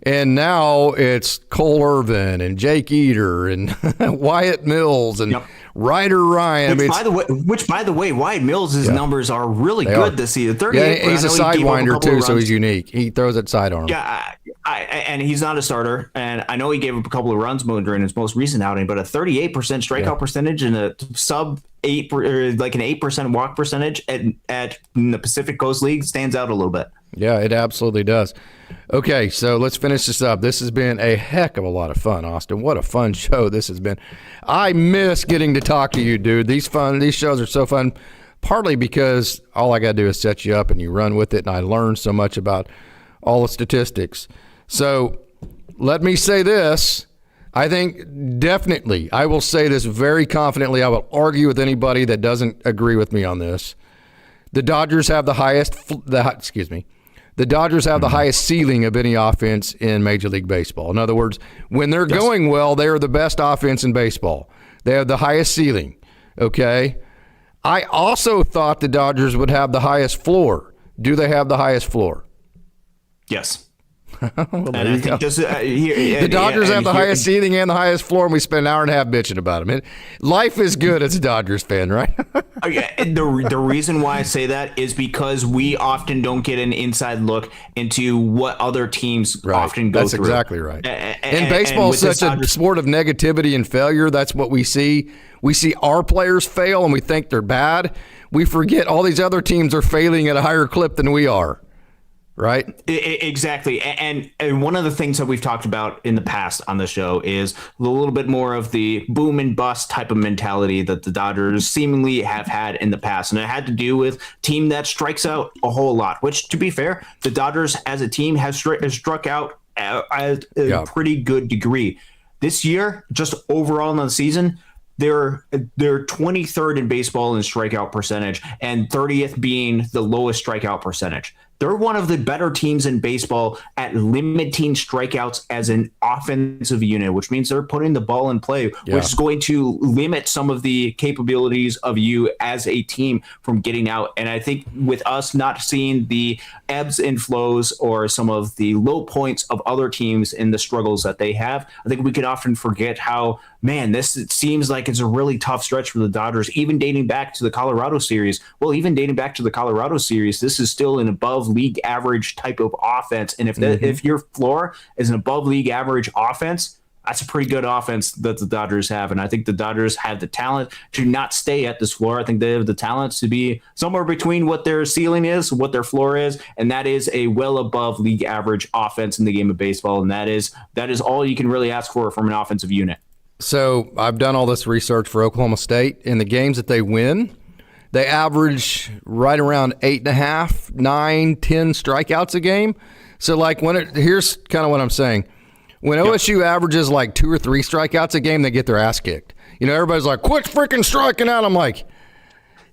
And now it's Cole Irvin and Jake Eater and Wyatt Mills and Ryder Ryan. Which, by the way, Wyatt Mills' numbers are really good this season. He's a sidewinder too, so he's unique. He throws it sidearm. Yeah, and he's not a starter. And I know he gave up a couple of runs during his most recent outing, but a 38% strikeout percentage and a sub 8, like an 8% walk percentage in the Pacific Coast League stands out a little bit. Yeah, it absolutely does. Okay, so let's finish this up. This has been a heck of a lot of fun, Austin. What a fun show this has been. I miss getting to talk to you, dude. These shows are so fun, partly because all I got to do is set you up and you run with it, and I learn so much about all the statistics. So let me say this. I think definitely, I will say this very confidently. I will argue with anybody that doesn't agree with me on this. The Dodgers have the highest ceiling of any offense in Major League Baseball. In other words, when they're going well, they are the best offense in baseball. They have the highest ceiling, okay? I also thought the Dodgers would have the highest floor. Do they have the highest floor? Yes. Well, there And you I think go. The Dodgers have the highest ceiling and the highest floor, and we spend an hour and a half bitching about them. Life is good as a Dodgers fan, right? And the reason why I say that is because we often don't get an inside look into what other teams often go That's through. Exactly right. And baseball is such a sport of negativity and failure. That's what we see. We see our players fail, and we think they're bad. We forget all these other teams are failing at a higher clip than we are. Right? Exactly. And one of the things that we've talked about in the past on the show is a little bit more of the boom and bust type of mentality that the Dodgers seemingly have had in the past. And it had to do with team that strikes out a whole lot, which, to be fair, the Dodgers as a team has struck out at a pretty good degree. This year, just overall in the season, they're 23rd in baseball in strikeout percentage and 30th being the lowest strikeout percentage. They're one of the better teams in baseball at limiting strikeouts as an offensive unit, which means they're putting the ball in play, which is going to limit some of the capabilities of you as a team from getting out. And I think with us not seeing the ebbs and flows or some of the low points of other teams in the struggles that they have, I think we can often forget how, man, this it seems like it's a really tough stretch for the Dodgers, even dating back to the Colorado series. Well, even dating back to the Colorado series, this is still an above league average type of offense. And if your floor is an above league average offense, that's a pretty good offense that the Dodgers have. And I think the Dodgers have the talent to not stay at this floor. I think they have the talent to be somewhere between what their ceiling is, what their floor is. And that is a well above league average offense in the game of baseball. And that is all you can really ask for from an offensive unit. So I've done all this research for Oklahoma State. In the games that they win, they average right around 8.5, 9, 10 strikeouts a game. So like here's kind of what I'm saying. When OSU averages like 2 or 3 strikeouts a game, they get their ass kicked. You know, everybody's like, quit freaking striking out. I'm like,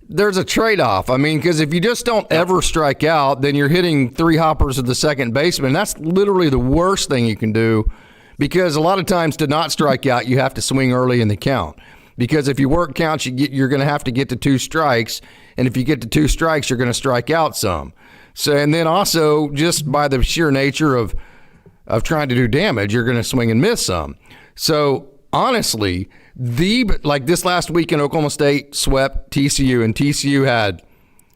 there's a trade-off. I mean, because if you just don't ever strike out, then you're hitting 3 hoppers at the second baseman. That's literally the worst thing you can do, because a lot of times to not strike out, you have to swing early in the count. Because if you work counts, you're going to have to get to 2 strikes. And if you get to 2 strikes, you're going to strike out some. So, and then also just by the sheer nature of trying to do damage, you're going to swing and miss some. So honestly, like this last week in Oklahoma State swept TCU, and TCU had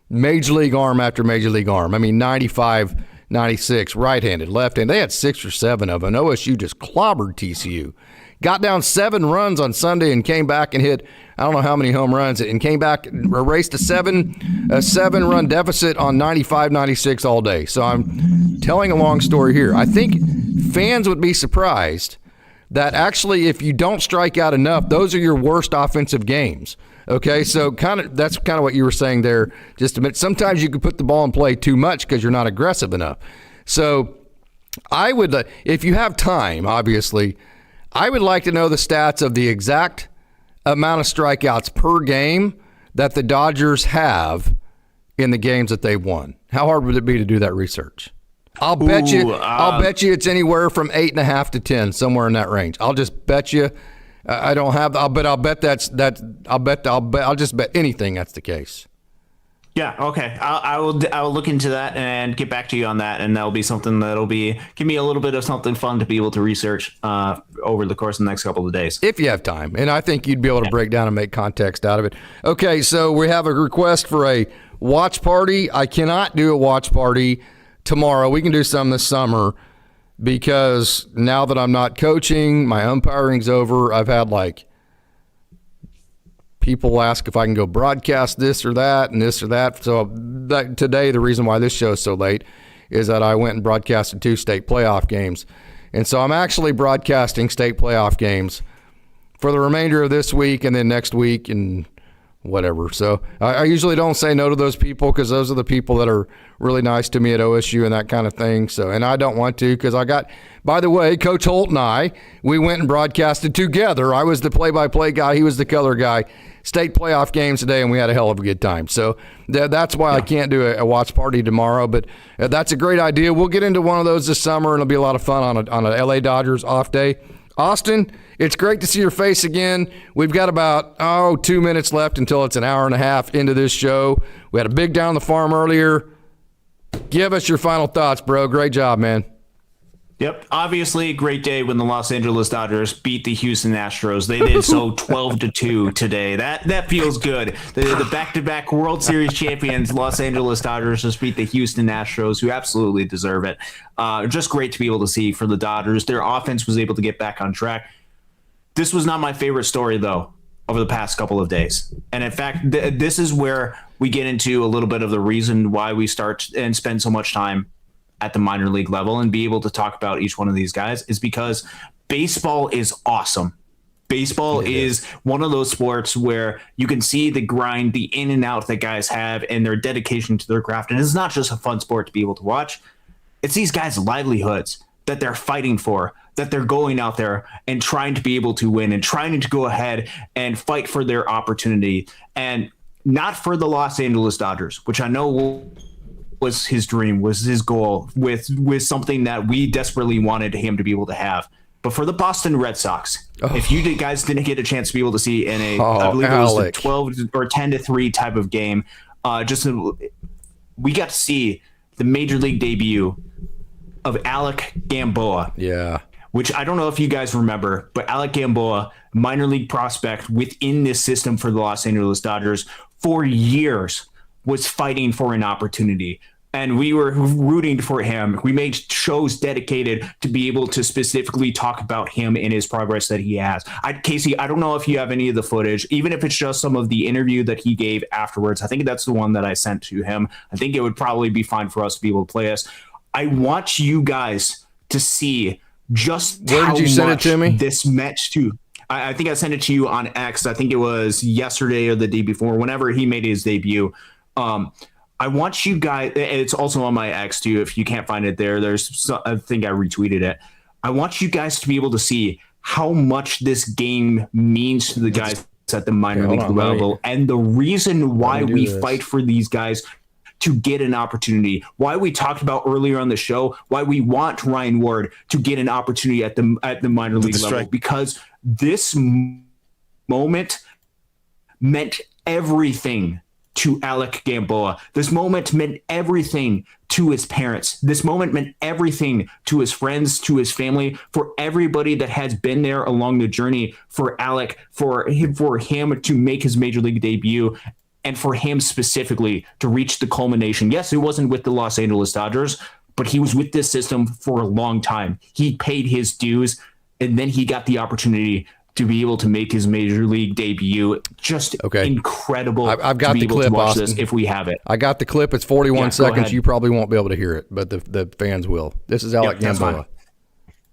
major league arm after major league arm. I mean, 95, 96, right-handed, left-handed. They had 6 or 7 of them. OSU just clobbered TCU. Got down 7 runs on Sunday and came back and hit I don't know how many home runs and came back, erased a 7-run deficit on 95, 96 all day. So I'm telling a long story here. I think fans would be surprised that actually if you don't strike out enough, those are your worst offensive games. Okay, so that's kind of what you were saying there just a minute. Sometimes you can put the ball in play too much because you're not aggressive enough. So I would, if you have time, obviously, I would like to know the stats of the exact amount of strikeouts per game that the Dodgers have in the games that they've won. How hard would it be to do that research? I'll bet you it's anywhere from 8.5 to 10, somewhere in that range. I'll just bet you. I don't have. I'll bet I'll just bet anything that's the case. Yeah. Okay. I will look into that and get back to you on that, and that'll be something give me a little bit of something fun to be able to research over the course of the next couple of days. If you have time, and I think you'd be able to break down and make context out of it. Okay. So we have a request for a watch party. I cannot do a watch party tomorrow. We can do some this summer, because now that I'm not coaching, my umpiring's over. I've had people ask if I can go broadcast this or that and this or that. So today, the reason why this show is so late is that I went and broadcasted 2 state playoff games. And so I'm actually broadcasting state playoff games for the remainder of this week and then next week and whatever. So I usually don't say no to those people, because those are the people that are really nice to me at OSU and that kind of thing. So, and I don't want to, because by the way, Coach Holt and we went and broadcasted together. I was the play-by-play guy. He was the color guy. State playoff games today, and we had a hell of a good time. So that's why I can't do a watch party tomorrow, but that's a great idea. We'll get into one of those this summer, and it'll be a lot of fun on a LA Dodgers off day. Austin, it's great to see your face again. We've got about 2 minutes left until it's an hour and a half into this show. We had a big down the farm earlier. Give us your final thoughts, bro. Great job, man. Yep. Obviously, a great day when the Los Angeles Dodgers beat the Houston Astros. They did so 12-2 today. That feels good. The back-to-back World Series champions, Los Angeles Dodgers, just beat the Houston Astros, who absolutely deserve it. Just great to be able to see for the Dodgers. Their offense was able to get back on track. This was not my favorite story, though, over the past couple of days. And in fact, this is where we get into a little bit of the reason why we start and spend so much time at the minor league level and be able to talk about each one of these guys is because baseball is awesome. Baseball is one of those sports where you can see the grind, the in and out that guys have and their dedication to their craft. And it's not just a fun sport to be able to watch. It's these guys' livelihoods that they're fighting for, that they're going out there and trying to be able to win and trying to go ahead and fight for their opportunity. And not for the Los Angeles Dodgers, which I know was his dream, was his goal, with something that we desperately wanted him to be able to have. But for the Boston Red Sox, if you guys didn't get a chance to be able to see in I believe it was a 12 or 10-3 type of game, we got to see the major league debut of Alec Gamboa. Yeah. Which I don't know if you guys remember, but Alec Gamboa, minor league prospect within this system for the Los Angeles Dodgers, for years was fighting for an opportunity. And we were rooting for him. We made shows dedicated to be able to specifically talk about him and his progress that he has. Casey, I don't know if you have any of the footage, even if it's just some of the interview that he gave afterwards. I think that's the one that I sent to him. I think it would probably be fine for us to be able to play this. I want you guys to see just where did you send it to me? This meant to. I think I sent it to you on X. I think it was yesterday or the day before, whenever he made his debut. I want you guys, it's also on my X too. If you can't find it there, I think I retweeted it. I want you guys to be able to see how much this game means to the guys at the minor league level and the reason why we fight for these guys to get an opportunity, why we talked about earlier on the show, why we want Ryan Ward to get an opportunity at the minor league level, because this moment meant everything to Alec Gamboa. This moment meant everything to his parents. This moment meant everything to his friends, to his family, for everybody that has been there along the journey for Alec, for him to make his major league debut, and for him specifically to reach the culmination. Yes, it wasn't with the Los Angeles Dodgers, but he was with this system for a long time. He paid his dues, and then he got the opportunity to be able to make his major league debut. Just incredible. I've got the clip, Austin. If we have it. I got the clip. It's 41 seconds. You probably won't be able to hear it, but the fans will. This is Alec Gamboa.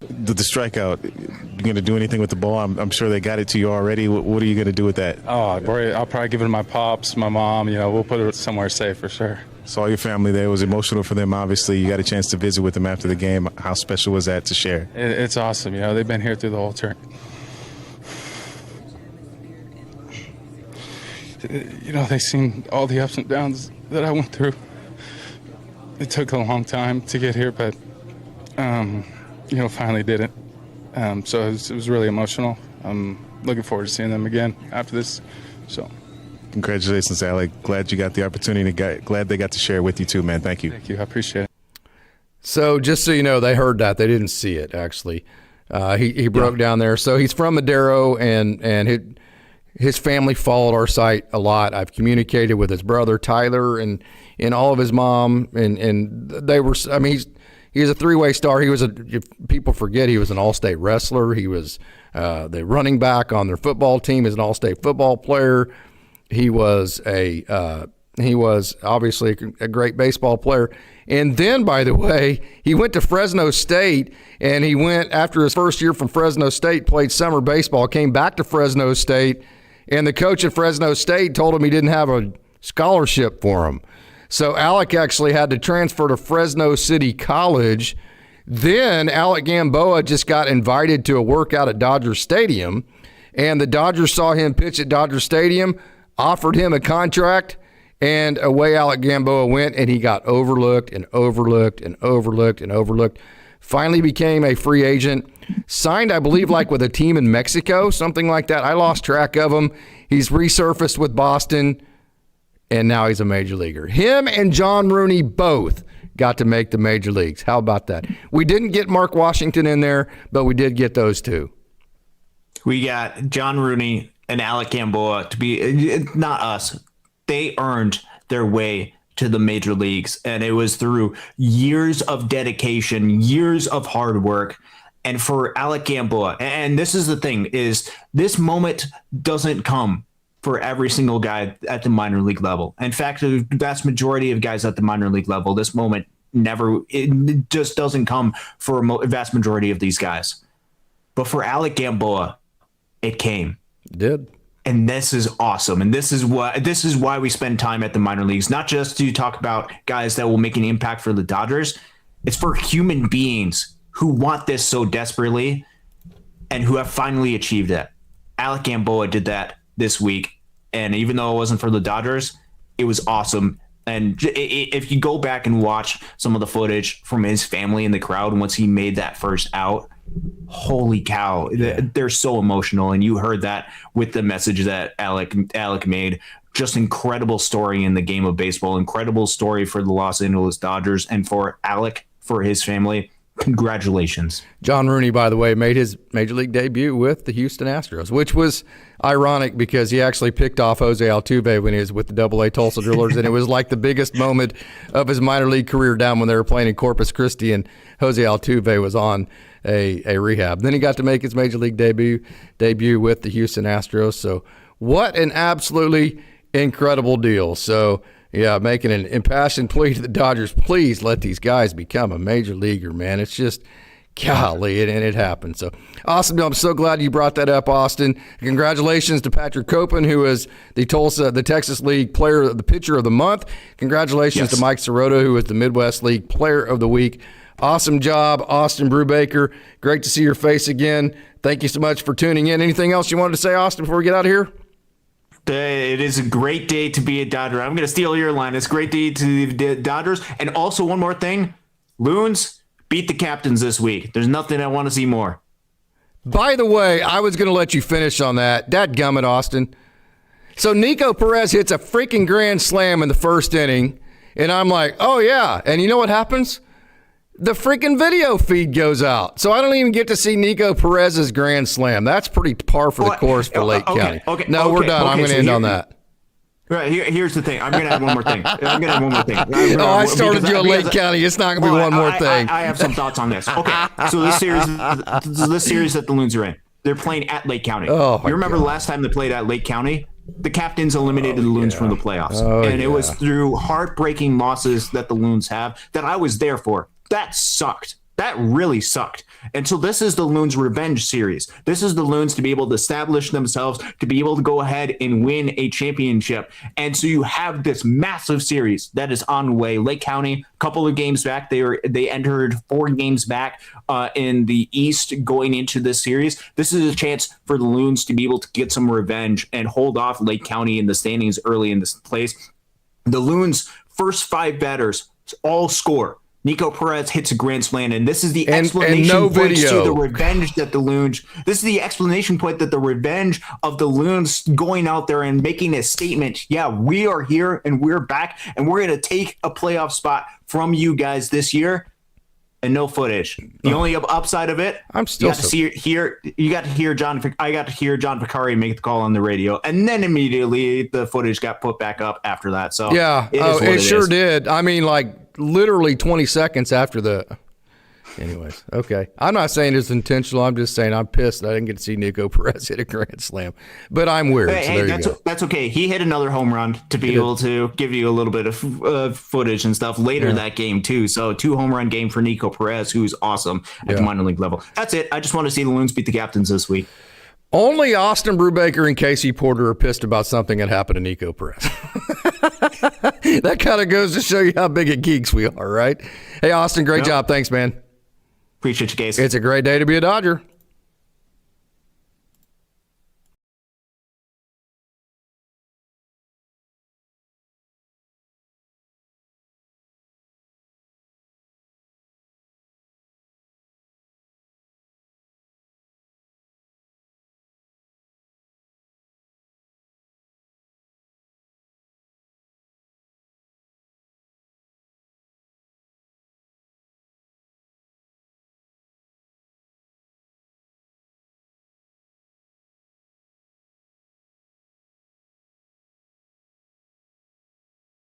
The strikeout, you going to do anything with the ball? I'm sure they got it to you already. What are you going to do with that? Oh, I'll probably give it to my pops, my mom. We'll put it somewhere safe for sure. Saw your family there. It was emotional for them, obviously. You got a chance to visit with them after the game. How special was that to share? It's awesome. They've been here through the whole turn. They've seen all the ups and downs that I went through. It took a long time to get here, but, finally did it. So it was really emotional. I'm looking forward to seeing them again after this. So, congratulations, Alec. Glad you got the opportunity. Glad they got to share it with you too, man. Thank you. Thank you. I appreciate it. So just so you know, they heard that. They didn't see it, actually. He broke down there. So he's from Madero, and his family followed our site a lot. I've communicated with his brother Tyler and all of his mom, and they were. I mean, he's a three-way star. He was if people forget, he was an all-state wrestler. He was the running back on their football team. He's an all-state football player. He was obviously a great baseball player. And then, by the way, he went to Fresno State, and he went after his first year from Fresno State, played summer baseball, came back to Fresno State, and the coach at Fresno State told him he didn't have a scholarship for him. So Alec actually had to transfer to Fresno City College. Then Alec Gamboa just got invited to a workout at Dodger Stadium, and the Dodgers saw him pitch at Dodger Stadium, offered him a contract, and away Alec Gamboa went, and he got overlooked and overlooked and overlooked and overlooked. Finally became a free agent. Signed, I believe, like with a team in Mexico, something like that. I lost track of him. He's resurfaced with Boston, and now he's a major leaguer. Him and John Rooney both got to make the major leagues. How about that? We didn't get Mark Washington in there, but we did get those two. We got John Rooney and Alec Gamboa to be, not us. They earned their way to the major leagues, and it was through years of dedication, years of hard work. And for Alec Gamboa, and this is the thing, is this moment doesn't come for every single guy at the minor league level. In fact, the vast majority of guys at the minor league level, this moment it just doesn't come for a vast majority of these guys. But for Alec Gamboa, it came. It did. And this is awesome. And this is why we spend time at the minor leagues, not just to talk about guys that will make an impact for the Dodgers. It's for human beings who want this so desperately and who have finally achieved it. Alec Gamboa did that this week. And even though it wasn't for the Dodgers, it was awesome. And if you go back and watch some of the footage from his family in the crowd once he made that first out, holy cow, they're so emotional. And you heard that with the message that Alec made. Just incredible story in the game of baseball, incredible story for the Los Angeles Dodgers, and for Alec, for his family. Congratulations. John Rooney, by the way, made his major league debut with the Houston Astros, which was ironic because he actually picked off Jose Altuve when he was with the Double-A Tulsa Drillers, and it was like the biggest moment of his minor league career down when they were playing in Corpus Christi, and Jose Altuve was on a rehab. Then he got to make his major league debut with the Houston Astros. So what an absolutely incredible deal. So yeah, making an impassioned plea to the Dodgers, please let these guys become a major leaguer, man. It's just, golly, and it happened. So, awesome. I'm so glad you brought that up, Austin. Congratulations to Patrick Copen, who is the Texas League the Pitcher of the Month. Congratulations to Mike Sirota, who is the Midwest League Player of the Week. Awesome job, Austin Brubaker. Great to see your face again. Thank you so much for tuning in. Anything else you wanted to say, Austin, before we get out of here? It is a great day to be a Dodger. I'm going to steal your line. It's a great day to the Dodgers. And also one more thing, Loons beat the Captains this week. There's nothing I want to see more. By the way, I was going to let you finish on that. Dadgummit, Austin. So Nico Perez hits a freaking grand slam in the first inning, and I'm like, oh yeah. And you know what happens? The freaking video feed goes out. So I don't even get to see Nico Perez's grand slam. That's pretty par for the course for Lake County. We're done. I'm going to end on that. Right, here's the thing. I'm going to add one more thing. I started you on Lake County. It's not going to be one more thing. I have some thoughts on this. Okay, so this series that the Loons are in, they're playing at Lake County. You remember the last time they played at Lake County? The Captains eliminated the Loons from the playoffs. It was through heartbreaking losses that the Loons have that I was there for. That sucked. That really sucked. And so this is the Loons revenge series. This is the Loons to be able to establish themselves, to be able to go ahead and win a championship. And so you have this massive series that is on the way. Lake County, a couple of games back, they entered 4 games back in the East going into this series. This is a chance for the Loons to be able to get some revenge and hold off Lake County in the standings early in this place. The Loons' first 5 batters all score. Nico Perez hits a grand slam, and this is the explanation point to the revenge that the Loons. This is the explanation point that the revenge of the Loons going out there and making a statement. Yeah, we are here and we're back, and we're going to take a playoff spot from you guys this year. And no footage. The only upside of it, I got to hear John Picari make the call on the radio, and then immediately the footage got put back up after that. So yeah, it sure did. I mean, like literally 20 seconds after the. Anyways, okay. I'm not saying it's intentional. I'm just saying I'm pissed that I didn't get to see Nico Perez hit a grand slam. But I'm weird. That's okay. He hit another home run to be able to give you a little bit of footage and stuff later that game, too. So 2 home run game for Nico Perez, who's awesome at the minor league level. That's it. I just want to see the Loons beat the Captains this week. Only Austin Brubaker and Casey Porter are pissed about something that happened to Nico Perez. That kind of goes to show you how big of geeks we are, right? Hey, Austin, great job. Thanks, man. Appreciate you, Casey. It's a great day to be a Dodger.